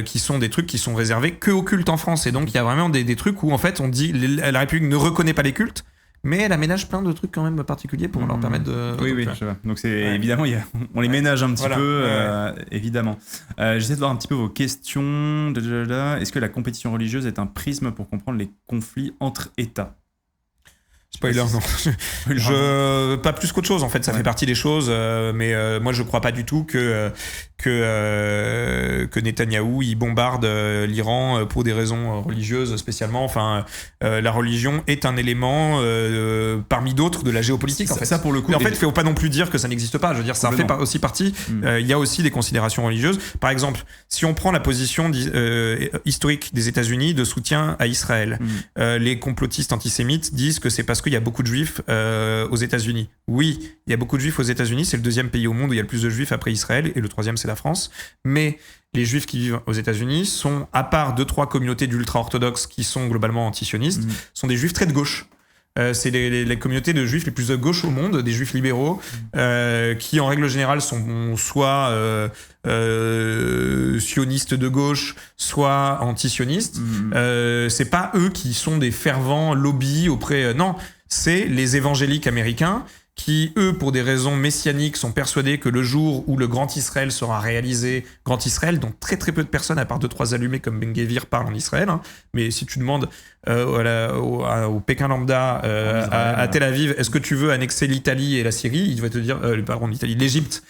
qui sont des trucs qui sont réservés que aux cultes en France. Et donc il y a vraiment des trucs où en fait on dit la République ne reconnaît pas les cultes, mais elle aménage plein de trucs quand même particuliers pour leur permettre de... Oui, je vois. Donc évidemment, on les ménage un petit peu, évidemment. J'essaie de voir un petit peu vos questions. Est-ce que la compétition religieuse est un prisme pour comprendre les conflits entre États ? Spoiler, non. Pas plus qu'autre chose, en fait, ça fait partie des choses, mais moi je crois pas du tout que Netanyahou il bombarde l'Iran pour des raisons religieuses spécialement. Enfin, la religion est un élément parmi d'autres de la géopolitique, en fait. Ça pour le coup. Mais en fait, il faut pas non plus dire que ça n'existe pas. Je veux dire, ça en fait aussi partie. Il y a aussi des considérations religieuses. Par exemple, si on prend la position historique des États-Unis de soutien à Israël, les complotistes antisémites disent que c'est parce qu'il y a beaucoup de juifs aux États-Unis. Oui, il y a beaucoup de juifs aux États-Unis. C'est le deuxième pays au monde où il y a le plus de juifs après Israël, et le troisième c'est la France. Mais les juifs qui vivent aux États-Unis sont, à part 2-3 communautés d'ultra-orthodoxes qui sont globalement antisionistes, sont des juifs très de gauche. C'est les communautés de juifs les plus de gauche au monde, des juifs libéraux, qui en règle générale sont soit sionistes de gauche, soit antisionistes. C'est pas eux qui sont des fervents lobbies auprès... non, c'est les évangéliques américains qui, eux, pour des raisons messianiques, sont persuadés que le jour où le Grand Israël sera réalisé, Grand Israël, dont très très peu de personnes, à part 2-3 allumés comme Ben Gvir, parlent en Israël, hein. Mais si tu demandes au Pékin lambda, à Tel Aviv, est-ce que tu veux annexer l'Italie et la Syrie, il va te dire, pardon, l'Italie, l'Égypte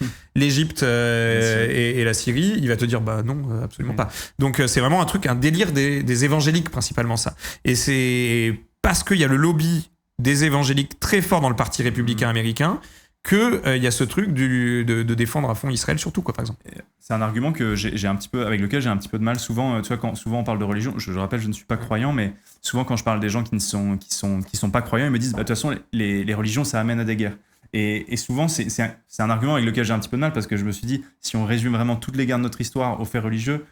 et la Syrie, il va te dire, bah non, absolument pas. Donc c'est vraiment un délire des évangéliques, principalement ça. Et c'est parce qu'il y a le lobby des évangéliques très forts dans le parti républicain américain que il y a ce truc de défendre à fond Israël surtout, quoi, par exemple. C'est un argument que j'ai un petit peu, avec lequel j'ai un petit peu de mal souvent. Tu vois, quand souvent on parle de religion, je rappelle, je ne suis pas croyant, mais souvent quand je parle des gens qui sont pas croyants, ils me disent bah, de toute façon les religions ça amène à des guerres. Et souvent c'est un argument avec lequel j'ai un petit peu de mal, parce que je me suis dit, si on résume vraiment toutes les guerres de notre histoire aux faits religieux,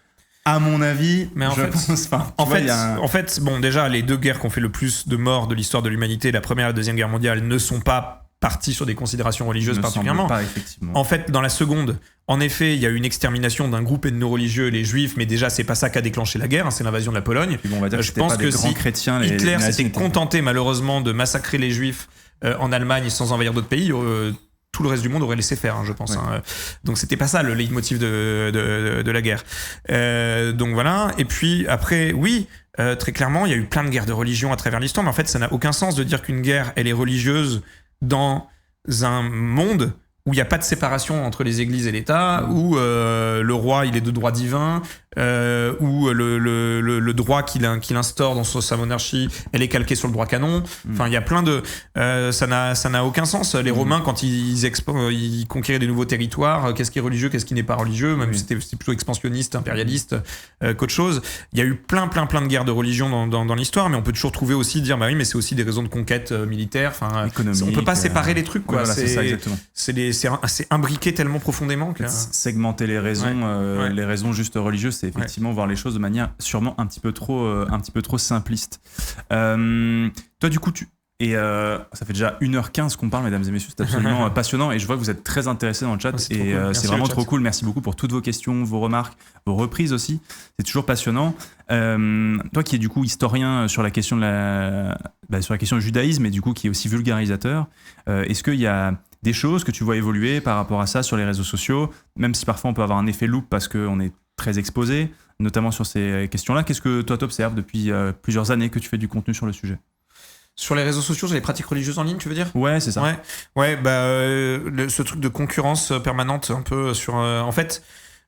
à mon avis, mais en fait, bon, déjà, les 2 guerres qui ont fait le plus de morts de l'histoire de l'humanité, la première et la deuxième guerre mondiale, ne sont pas parties sur des considérations religieuses particulièrement. Pas, effectivement. En fait, dans la seconde, en effet, il y a eu une extermination d'un groupe ethno-religieux, les Juifs, mais déjà, c'est pas ça qui a déclenché la guerre, hein, c'est l'invasion de la Pologne. Bon, on va dire que je pense que si chrétiens, Hitler s'était contenté malheureusement de massacrer les Juifs en Allemagne sans envahir d'autres pays, tout le reste du monde aurait laissé faire, hein, je pense. Ouais. Hein. Donc c'était pas ça le leitmotiv de la guerre. Donc voilà. Et puis après, oui, très clairement, il y a eu plein de guerres de religion à travers l'histoire, mais en fait, ça n'a aucun sens de dire qu'une guerre, elle est religieuse dans un monde où il n'y a pas de séparation entre les églises et l'État, où le roi, il est de droit divin, où le droit qu'il instaure dans sa monarchie, elle est calquée sur le droit canon. Enfin, il y a plein de... ça n'a aucun sens. Les Romains, quand ils conquéraient des nouveaux territoires, qu'est-ce qui est religieux, qu'est-ce qui n'est pas religieux, même c'était plutôt expansionniste, impérialiste, qu'autre chose. Il y a eu plein de guerres de religion dans l'histoire, mais on peut toujours trouver aussi, dire, bah oui, mais c'est aussi des raisons de conquête militaire. Enfin, on peut pas séparer les trucs, quoi. Voilà, c'est ça, exactement. C'est imbriqué tellement profondément que... Segmenter les raisons, les raisons juste religieuses, c'est effectivement voir les choses de manière sûrement un petit peu trop simpliste. Toi, du coup, ça fait déjà 1h15 qu'on parle, mesdames et messieurs, c'est absolument passionnant, et je vois que vous êtes très intéressés dans le chat, c'est vraiment trop cool. Merci beaucoup pour toutes vos questions, vos remarques, vos reprises aussi, c'est toujours passionnant. Toi qui es du coup historien sur la question sur la question du judaïsme, et du coup qui est aussi vulgarisateur, est-ce qu'il y a des choses que tu vois évoluer par rapport à ça sur les réseaux sociaux, même si parfois on peut avoir un effet loupe parce qu'on est très exposé, notamment sur ces questions-là. Qu'est-ce que toi t'observes depuis plusieurs années que tu fais du contenu sur le sujet ? Sur les réseaux sociaux, sur les pratiques religieuses en ligne, tu veux dire ? Ouais, c'est ça. Ouais, ce truc de concurrence permanente un peu sur... en fait,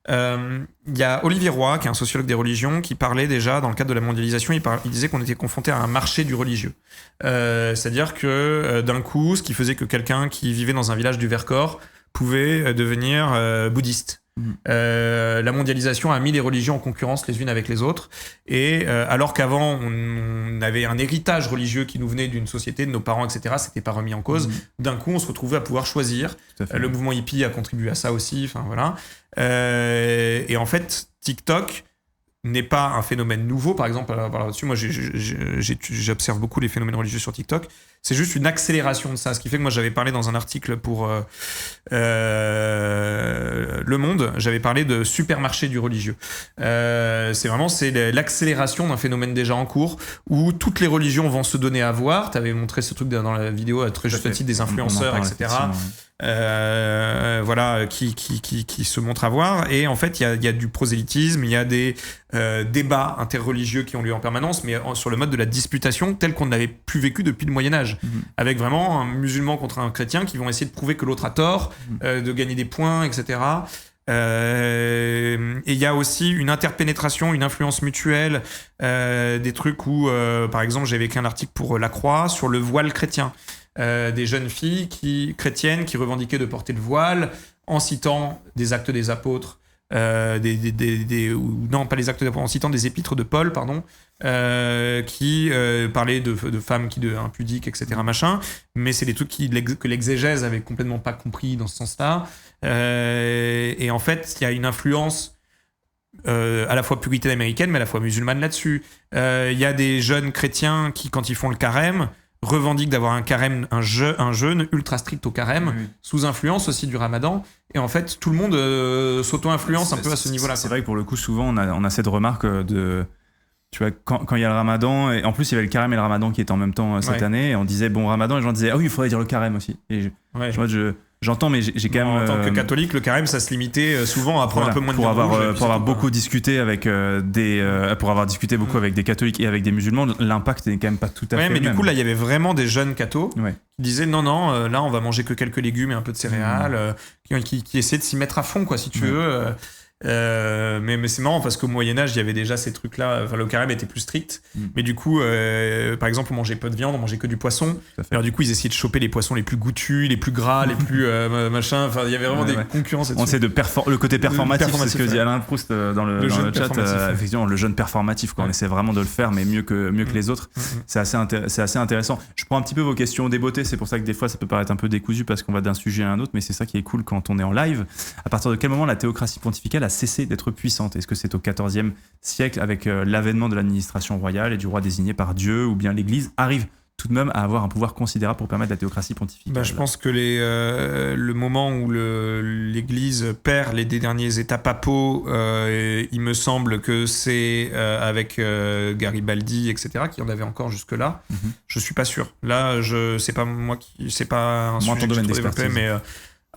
il y a Olivier Roy, qui est un sociologue des religions, qui parlait déjà, dans le cadre de la mondialisation, il disait qu'on était confronté à un marché du religieux. C'est-à-dire que d'un coup, ce qui faisait que quelqu'un qui vivait dans un village du Vercors pouvait devenir bouddhiste. La mondialisation a mis les religions en concurrence les unes avec les autres, et alors qu'avant on avait un héritage religieux qui nous venait d'une société, de nos parents, etc., c'était pas remis en cause. D'un coup on se retrouvait à pouvoir choisir. Le mouvement hippie a contribué à ça aussi, enfin voilà. Et en fait TikTok n'est pas un phénomène nouveau. Par exemple, là-dessus, moi, j'observe beaucoup les phénomènes religieux sur TikTok. C'est juste une accélération de ça. Ce qui fait que moi, j'avais parlé dans un article pour Le Monde, j'avais parlé de supermarché du religieux. C'est l'accélération d'un phénomène déjà en cours où toutes les religions vont se donner à voir. Tu avais montré ce truc dans la vidéo à très juste titre des influenceurs, etc. Voilà, qui se montrent à voir. Et en fait, il y a du prosélytisme, il y a des débats interreligieux qui ont lieu en permanence, mais sur le mode de la disputation tel qu'on ne l'avait plus vécu depuis le Moyen-Âge. Avec vraiment un musulman contre un chrétien qui vont essayer de prouver que l'autre a tort, de gagner des points, etc. Et il y a aussi une interpénétration, une influence mutuelle, des trucs où, par exemple, j'avais écrit un article pour La Croix sur le voile chrétien. Des jeunes filles chrétiennes qui revendiquaient de porter le voile en citant des actes des apôtres, non pas les actes des apôtres, en citant des épîtres de Paul, pardon, qui parlaient de femmes impudiques, etc. machin, mais c'est des trucs que l'exégèse avait complètement pas compris dans ce sens-là. Et en fait, il y a une influence à la fois puritaine américaine, mais à la fois musulmane là-dessus. Il y a des jeunes chrétiens qui, quand ils font le carême, revendiquent d'avoir un carême, un jeûne ultra strict au carême, sous influence aussi du ramadan. Et en fait, tout le monde s'auto-influence un peu à ce niveau-là. C'est vrai que pour le coup, souvent, on a cette remarque de... Tu vois, quand il y a le ramadan, et en plus, il y avait le carême et le ramadan qui étaient en même temps cette année, et on disait, bon, ramadan, et les gens disaient, ah oui, il faudrait dire le carême aussi. Et j'entends, mais j'ai quand même... En tant que catholique, le carême, ça se limitait souvent à prendre un peu moins de pour avoir beaucoup discuté avec pour avoir discuté beaucoup avec des catholiques et avec des musulmans, l'impact n'est quand même pas tout à fait mais le même. Du coup, là, il y avait vraiment des jeunes cathos qui disaient non, là, on va manger que quelques légumes et un peu de céréales, qui essaient de s'y mettre à fond, quoi, si tu veux. Mais c'est marrant parce qu'au Moyen-Âge, il y avait déjà ces trucs-là. Enfin, le carême était plus strict. Mais du coup, par exemple, on mangeait peu de viande, on mangeait que du poisson. Alors, du coup, ils essayaient de choper les poissons les plus goûtus, les plus gras, les plus machin. Enfin, il y avait vraiment des concurrences. On sait le côté performatif, c'est ce que dit Alain Proust dans le chat. Effectivement, le jeûne performatif, quoi. On essaie vraiment de le faire, mais mieux que les autres. C'est assez intéressant. Je prends un petit peu vos questions débeautées. C'est pour ça que des fois, ça peut paraître un peu décousu parce qu'on va d'un sujet à un autre, mais c'est ça qui est cool quand on est en live. À partir de quel moment la théocratie pontificale a cessé d'être puissante? Est-ce que c'est au XIVe siècle avec l'avènement de l'administration royale et du roi désigné par Dieu, ou bien l'Église arrive tout de même à avoir un pouvoir considérable pour permettre la théocratie pontificale? Je pense que le moment où l'Église perd les derniers états papaux, il me semble que c'est avec Garibaldi, etc., qui en avait encore jusque-là. Je suis pas sûr. Là, c'est pas moi c'est pas un sujet que j'ai trop développé, mais...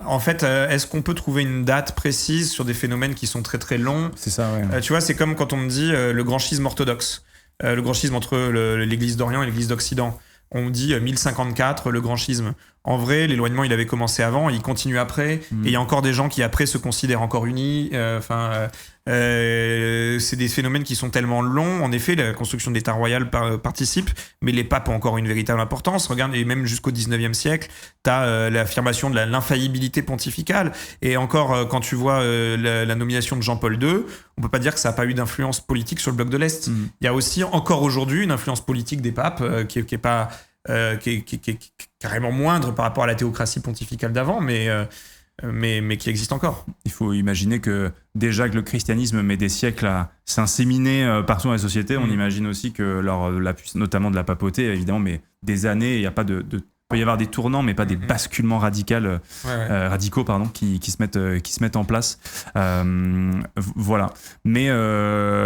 En fait, est-ce qu'on peut trouver une date précise sur des phénomènes qui sont très très longs? C'est ça, ouais. Tu vois, c'est comme quand on me dit le grand schisme orthodoxe, le grand schisme entre l'Église d'Orient et l'Église d'Occident. On dit 1054, le grand schisme. En vrai, l'éloignement, il avait commencé avant, il continue après, et il y a encore des gens qui après se considèrent encore unis. C'est des phénomènes qui sont tellement longs. En effet, la construction de l'État royal participe, mais les papes ont encore une véritable importance. Regarde, et même jusqu'au 19e siècle, t'as l'affirmation de l'infaillibilité pontificale. Et encore, quand tu vois la nomination de Jean-Paul II, on peut pas dire que ça n'a pas eu d'influence politique sur le bloc de l'Est. Il y a aussi encore aujourd'hui une influence politique des papes qui est pas qui est carrément moindre par rapport à la théocratie pontificale d'avant, mais qui existe encore. Il faut imaginer que déjà que le christianisme met des siècles à s'inséminer partout dans la société, on imagine aussi que notamment de la papauté, évidemment, mais des années, il n'y a pas de il peut y avoir des tournants, mais pas des basculements radicaux qui se mettent en place. Voilà. Mais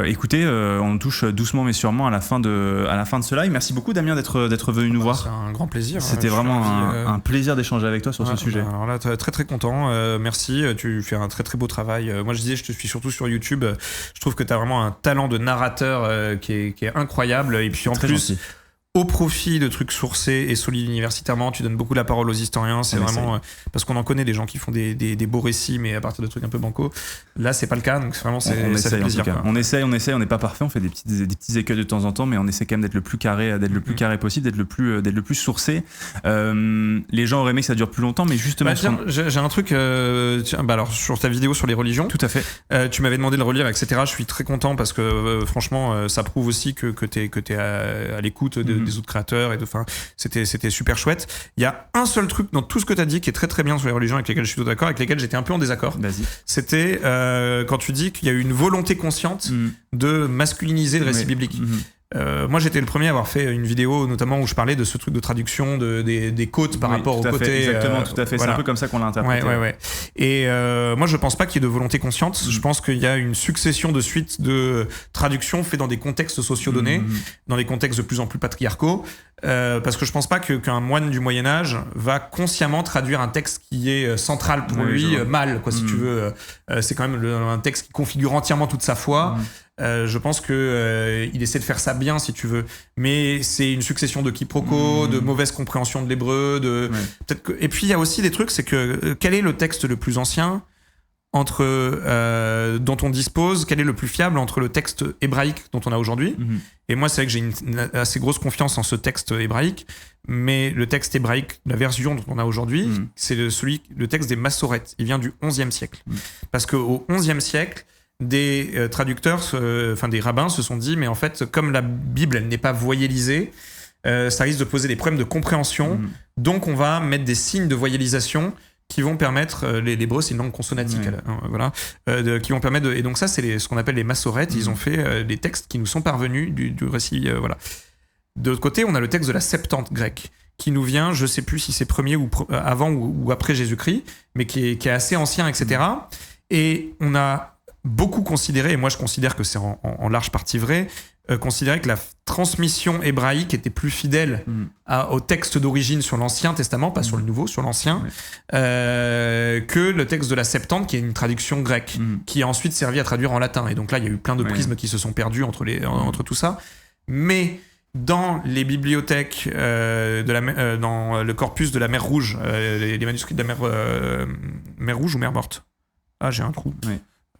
écoutez, on touche doucement mais sûrement à la fin de ce live. Merci beaucoup, Damien, d'être venu nous voir. C'est un grand plaisir. C'était vraiment un plaisir d'échanger avec toi sur ce sujet. Alors là, très très content. Merci. Tu fais un très très beau travail. Moi, je disais, je te suis surtout sur YouTube. Je trouve que tu as vraiment un talent de narrateur qui est incroyable. Et puis en plus. Gentil. Au profit de trucs sourcés et solides universitairement, tu donnes beaucoup la parole aux historiens. C'est vraiment parce qu'on en connaît des gens qui font des beaux récits, mais à partir de trucs un peu bancaux. Là, c'est pas le cas, donc vraiment, ça fait plaisir. On essaye, on n'est pas parfait, on fait des petits écueils de temps en temps, mais on essaie quand même d'être le plus carré, carré possible, d'être le plus sourcé. Les gens auraient aimé que ça dure plus longtemps, mais justement. J'ai un truc. Alors sur ta vidéo sur les religions. Tout à fait. Tu m'avais demandé de le relire, etc. Je suis très content parce que franchement, ça prouve aussi que t'es à l'écoute de des autres créateurs. C'était super chouette. Il y a un seul truc dans tout ce que tu as dit qui est très très bien sur les religions, avec lesquelles je suis tout d'accord, avec lesquelles j'étais un peu en désaccord. Vas-y. C'était quand tu dis qu'il y a eu une volonté consciente de masculiniser le récit biblique. Moi, j'étais le premier à avoir fait une vidéo, notamment où je parlais de ce truc de traduction des côtes par rapport aux côtés. Exactement, tout à fait. Voilà. C'est un peu comme ça qu'on l'a interprété. Ouais. Et moi, je pense pas qu'il y ait de volonté consciente. Je pense qu'il y a une succession de suites de traductions faites dans des contextes sociaux donnés, dans des contextes de plus en plus patriarcaux. Parce que je pense pas qu'un moine du Moyen-Âge va consciemment traduire un texte qui est central pour lui, mal, quoi, si tu veux. C'est quand même un texte qui configure entièrement toute sa foi. Je pense que il essaie de faire ça bien, si tu veux, mais c'est une succession de quiproquos, de mauvaise compréhension de l'hébreu, peut-être que... Et puis il y a aussi des trucs, c'est que quel est le texte le plus ancien dont on dispose, quel est le plus fiable entre le texte hébraïque dont on a aujourd'hui. Et moi, c'est vrai que j'ai une assez grosse confiance en ce texte hébraïque, mais le texte hébraïque, la version dont on a aujourd'hui, c'est le texte des Massorètes. Il vient du XIe siècle. Parce qu'au XIe siècle, des traducteurs, des rabbins se sont dit, mais en fait, comme la Bible, elle n'est pas voyellisée, ça risque de poser des problèmes de compréhension. Donc, on va mettre des signes de voyellisation qui vont permettre, l'hébreu c'est une langue consonnatique, voilà, qui vont permettre et donc ça c'est ce qu'on appelle les Massorètes. Ils ont fait des textes qui nous sont parvenus du récit, voilà. De l'autre côté, on a le texte de la Septante grecque qui nous vient, je sais plus si c'est premier ou avant ou après Jésus-Christ, mais qui est assez ancien, etc. Et on a beaucoup considéré, et moi je considère que c'est en large partie vrai, considérer que la transmission hébraïque était plus fidèle au texte d'origine sur l'Ancien Testament, pas sur le Nouveau, sur l'Ancien, que le texte de la Septante, qui est une traduction grecque, qui a ensuite servi à traduire en latin. Et donc là, il y a eu plein de prismes qui se sont perdus entre tout ça. Mais dans les bibliothèques, dans le corpus de la Mer Rouge, les manuscrits de la Mer Rouge ou Mer Morte. Ah, j'ai un trou.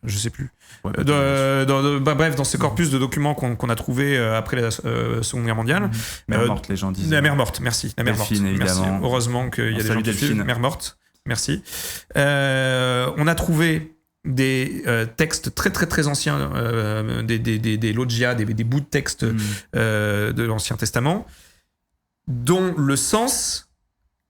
Je sais plus. Bref, dans ces corpus de documents qu'on a trouvés après la Seconde Guerre mondiale. Mer Morte, les gens disent. La Mer Morte, merci. La Mer Morte. Merci. Heureusement qu'il y a des gens qui suivent. Mer Morte, merci. On a trouvé des textes très très très anciens, des logia, des bouts de textes de l'Ancien Testament, dont le sens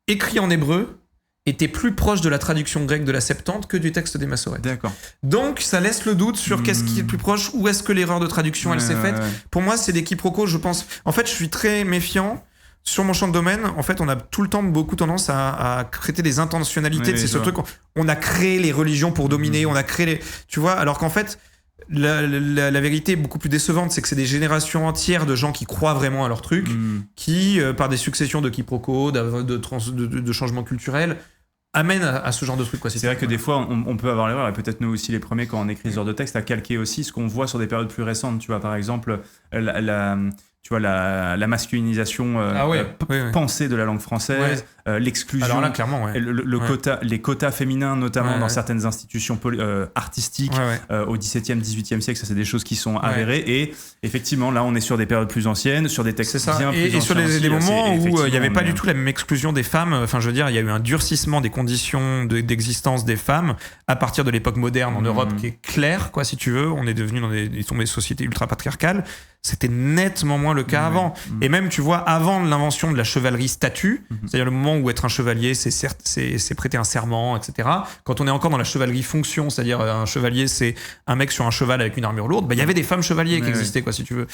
écrit en hébreu était plus proche de la traduction grecque de la Septante que du texte des Massorètes. D'accord. Donc, ça laisse le doute sur qu'est-ce qui est le plus proche, où est-ce que l'erreur de traduction, elle s'est faite. Pour moi, c'est des quiproquos, je pense. En fait, je suis très méfiant. Sur mon champ de domaine, en fait, on a tout le temps beaucoup tendance à traiter des intentionnalités. C'est ce truc, on a créé les religions pour dominer, on a créé les... Tu vois, alors qu'en fait, la vérité beaucoup plus décevante, c'est que c'est des générations entières de gens qui croient vraiment à leur truc, qui, par des successions de quiproquos, de changements culturels, amènent à ce genre de truc. C'est vrai que des fois, on peut avoir l'erreur, et peut-être nous aussi les premiers, quand on écrit ce genre de texte, à calquer aussi ce qu'on voit sur des périodes plus récentes. Tu vois, par exemple, la masculinisation pensée de la langue française, l'exclusion, alors là, clairement, les quotas féminins, notamment dans certaines institutions artistiques au XVIIe, XVIIIe siècle, ça c'est des choses qui sont avérées. Et effectivement, là, on est sur des périodes plus anciennes, sur des textes bien plus anciens. Et sur des moments où il n'y avait pas du tout la même exclusion des femmes. Enfin, je veux dire, il y a eu un durcissement des conditions d'existence des femmes à partir de l'époque moderne en Europe qui est clair, quoi, si tu veux. On est devenu dans des sociétés ultra patriarcales. C'était nettement moins le cas avant. Et même, tu vois, avant l'invention de la chevalerie statue, c'est-à-dire le moment où être un chevalier, c'est prêter un serment, etc. Quand on est encore dans la chevalerie fonction, c'est-à-dire un chevalier, c'est un mec sur un cheval avec une armure lourde, il y avait des femmes chevaliers qui existaient, quoi, si tu veux.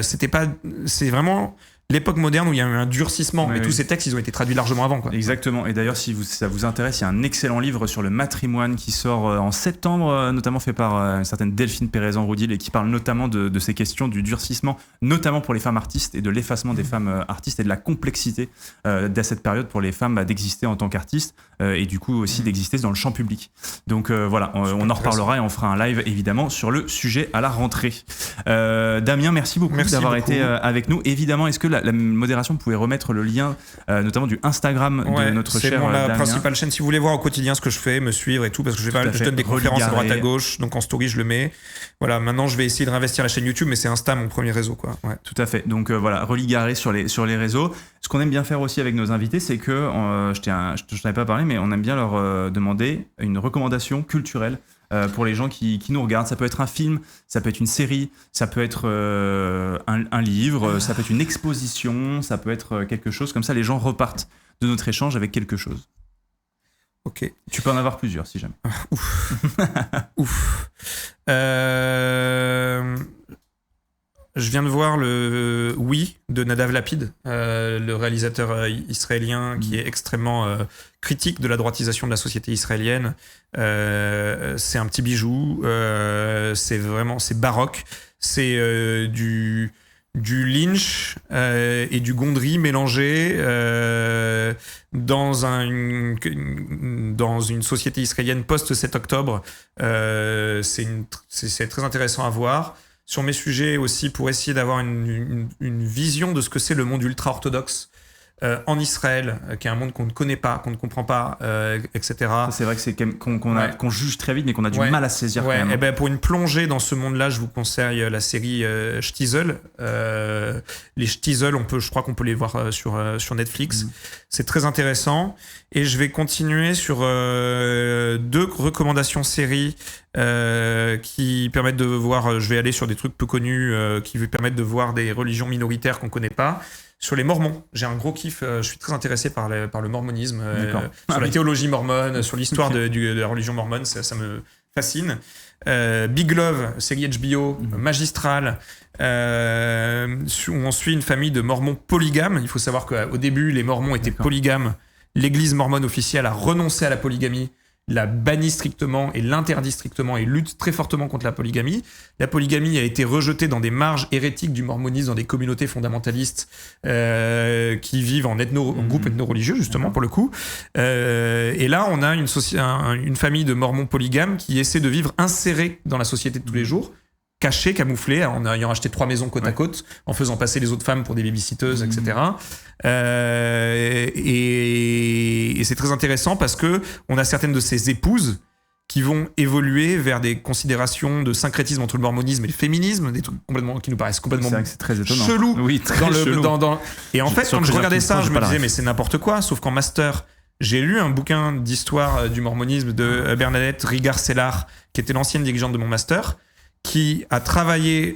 C'est vraiment l'époque moderne où il y a eu un durcissement. Et tous ces textes, ils ont été traduits largement avant, quoi. Exactement. Et d'ailleurs, si ça vous intéresse, il y a un excellent livre sur le matrimoine qui sort en septembre, notamment fait par une certaine Delphine Pérezan-Roudil, et qui parle notamment de ces questions du durcissement, notamment pour les femmes artistes, et de l'effacement des femmes artistes, et de la complexité dès cette période pour les femmes d'exister en tant qu'artistes, et du coup aussi d'exister dans le champ public. Donc voilà, on en reparlera et on fera un live évidemment sur le sujet à la rentrée. Damien, merci beaucoup d'avoir été avec nous. Évidemment, est-ce que la modération pouvait remettre le lien notamment du Instagram de notre cher Damien. C'est la principale chaîne. Si vous voulez voir au quotidien ce que je fais, me suivre et tout, parce que je donne des conférences à droite à gauche, donc en story je le mets. Voilà, maintenant je vais essayer de réinvestir la chaîne YouTube, mais c'est Insta mon premier réseau, quoi. Tout à fait. Donc voilà, religaré sur les réseaux. Ce qu'on aime bien faire aussi avec nos invités, c'est que je t'en avais pas parlé, mais on aime bien leur demander une recommandation culturelle pour les gens qui nous regardent. Ça peut être un film, ça peut être une série, ça peut être un livre, ça peut être une exposition, ça peut être quelque chose comme ça. Les gens repartent de notre échange avec quelque chose. Ok. Tu peux en avoir plusieurs si jamais. Ouf. Ouf. Je viens de voir le Oui de Nadav Lapid, le réalisateur israélien qui est extrêmement critique de la droitisation de la société israélienne. C'est un petit bijou, c'est baroque, c'est du Lynch et du Gondry mélangés dans une société israélienne post-7 octobre. C'est très intéressant à voir. Sur mes sujets aussi, pour essayer d'avoir une vision de ce que c'est le monde ultra-orthodoxe en Israël, qui est un monde qu'on ne connaît pas, qu'on ne comprend pas, etc. Ça, c'est vrai que c'est qu'on juge très vite, mais qu'on a du mal à saisir. Ouais. Quand même. Et ben, pour une plongée dans ce monde-là, je vous conseille la série Shtisel. Les Shtisel, je crois qu'on peut les voir sur Netflix. C'est très intéressant. Et je vais continuer sur 2 recommandations séries qui permettent de voir. Je vais aller sur des trucs peu connus qui vous permettent de voir des religions minoritaires qu'on connaît pas. Sur les Mormons, j'ai un gros kiff. Je suis très intéressé par le mormonisme, sur la théologie mormone, sur l'histoire de la religion mormone. Ça me fascine. Big Love, série HBO, magistrale, où on suit une famille de Mormons polygames. Il faut savoir qu'au début, les Mormons étaient polygames. L'Église mormone officielle a renoncé à la polygamie, la bannit strictement et l'interdit strictement et lutte très fortement contre la polygamie. La polygamie a été rejetée dans des marges hérétiques du mormonisme, dans des communautés fondamentalistes qui vivent en groupe ethno-religieux, justement, pour le coup. Et là, on a une famille de mormons polygames qui essaie de vivre insérés dans la société de tous les jours, cachés, camouflés, en ayant acheté 3 maisons côte à côte, en faisant passer les autres femmes pour des babysitteuses, etc. Et c'est très intéressant parce que on a certaines de ces épouses qui vont évoluer vers des considérations de syncrétisme entre le mormonisme et le féminisme, des trucs qui nous paraissent complètement très étonnant. Chelous. Oui, très chelou. Et en fait, quand je regardais ça, je me disais, mais c'est n'importe quoi, sauf qu'en master, j'ai lu un bouquin d'histoire du mormonisme de Bernadette Rigar-Sellar, qui était l'ancienne dirigeante de mon master, qui a travaillé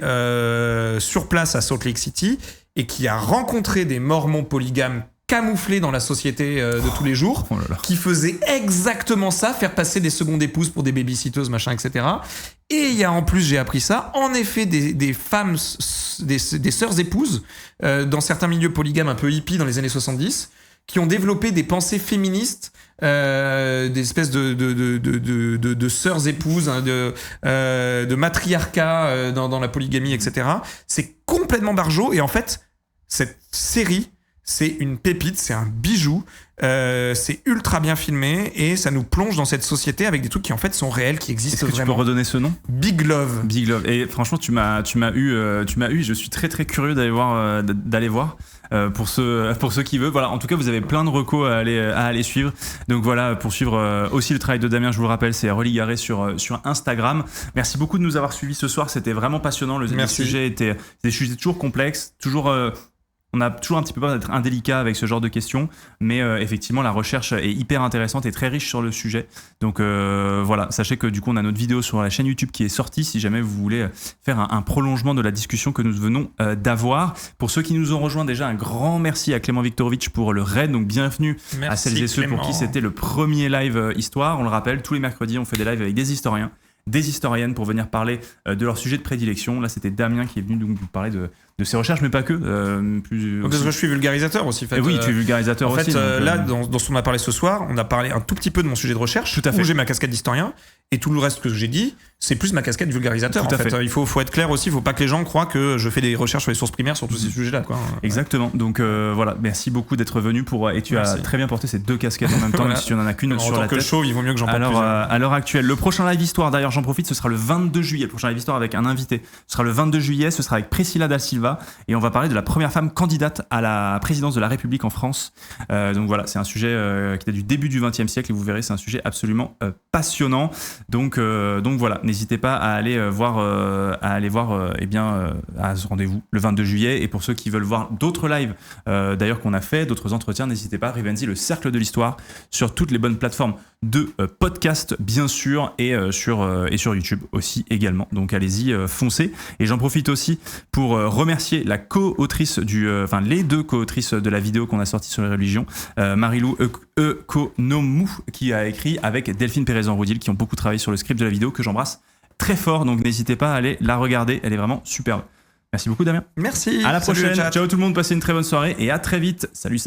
sur place à Salt Lake City et qui a rencontré des mormons polygames camouflés dans la société de tous les jours, qui faisaient exactement ça, faire passer des secondes épouses pour des babysitteuses, machin, etc. Et il y a en plus, j'ai appris ça, en effet, des femmes, des sœurs épouses, dans certains milieux polygames un peu hippies dans les années 70, qui ont développé des pensées féministes, des espèces de sœurs épouses, hein, de matriarcat dans la polygamie, etc. C'est complètement barjot. Et en fait, cette série, c'est une pépite, c'est un bijou. C'est ultra bien filmé et ça nous plonge dans cette société avec des trucs qui en fait sont réels, qui existent vraiment. Est-ce que tu peux redonner ce nom ? Big Love. Big Love. Et franchement, tu m'as eu. Je suis très très curieux d'aller voir. Pour ceux qui veulent. Voilà, en tout cas, vous avez plein de recos à aller suivre. Donc voilà, pour suivre aussi le travail de Damien, je vous le rappelle, c'est Relly Garé sur Instagram. Merci beaucoup de nous avoir suivis ce soir. C'était vraiment passionnant. Le sujet était des sujets toujours complexes, toujours. On a toujours un petit peu peur d'être indélicat avec ce genre de questions, mais effectivement, la recherche est hyper intéressante et très riche sur le sujet. Donc voilà, sachez que du coup, on a notre vidéo sur la chaîne YouTube qui est sortie, si jamais vous voulez faire un prolongement de la discussion que nous venons d'avoir. Pour ceux qui nous ont rejoints, déjà un grand merci à Clément Viktorovitch pour le raid. Donc bienvenue à celles et ceux pour qui c'était le premier live histoire. On le rappelle, tous les mercredis, on fait des lives avec des historiens, des historiennes pour venir parler de leur sujet de prédilection. Là, c'était Damien qui est venu donc vous parler de ses recherches, mais pas que. Parce que je suis vulgarisateur aussi. Fait, oui, tu es vulgarisateur aussi. En fait, là, dans ce qu'on a parlé ce soir, on a parlé un tout petit peu de mon sujet de recherche, tout à fait. Où j'ai ma casquette d'historien, et tout le reste que j'ai dit, c'est plus ma casquette de vulgarisateur. Tout en fait. Il faut être clair aussi, il ne faut pas que les gens croient que je fais des recherches sur les sources primaires sur tous ces sujets-là. Quoi. Exactement. Donc voilà, merci beaucoup d'être venu et tu as très bien porté ces 2 casquettes en même temps, même si tu n'en as qu'une sur la tête. En tant que chauve, il vaut mieux que j'en porte plusieurs. À l'heure actuelle, le prochain live histoire, d'ailleurs j'en profite, ce sera le 22 juillet. Le prochain live histoire avec un invité, ce sera le 22 juillet, ce sera avec Priscilla da Silva. Silva, et on va parler de la première femme candidate à la présidence de la République en France. Donc voilà, c'est un sujet qui date du début du XXe siècle, et vous verrez, c'est un sujet absolument passionnant. Donc voilà, n'hésitez pas à aller voir à ce rendez-vous le 22 juillet. Et pour ceux qui veulent voir d'autres lives, d'ailleurs qu'on a fait, d'autres entretiens, n'hésitez pas, Rivenzi, le cercle de l'histoire, sur toutes les bonnes plateformes de podcast, bien sûr, et sur YouTube aussi également. Donc allez-y, foncez. Et j'en profite aussi pour remercier la co-autrice les deux co-autrices de la vidéo qu'on a sortie sur les religions, Marilou Economou, qui a écrit avec Delphine Pérez-Enroudil, qui ont beaucoup travaillé sur le script de la vidéo, que j'embrasse très fort. Donc n'hésitez pas à aller la regarder, elle est vraiment superbe. Merci beaucoup, Damien. Merci. À la prochaine. Ciao tout le monde, passez une très bonne soirée et à très vite. Salut.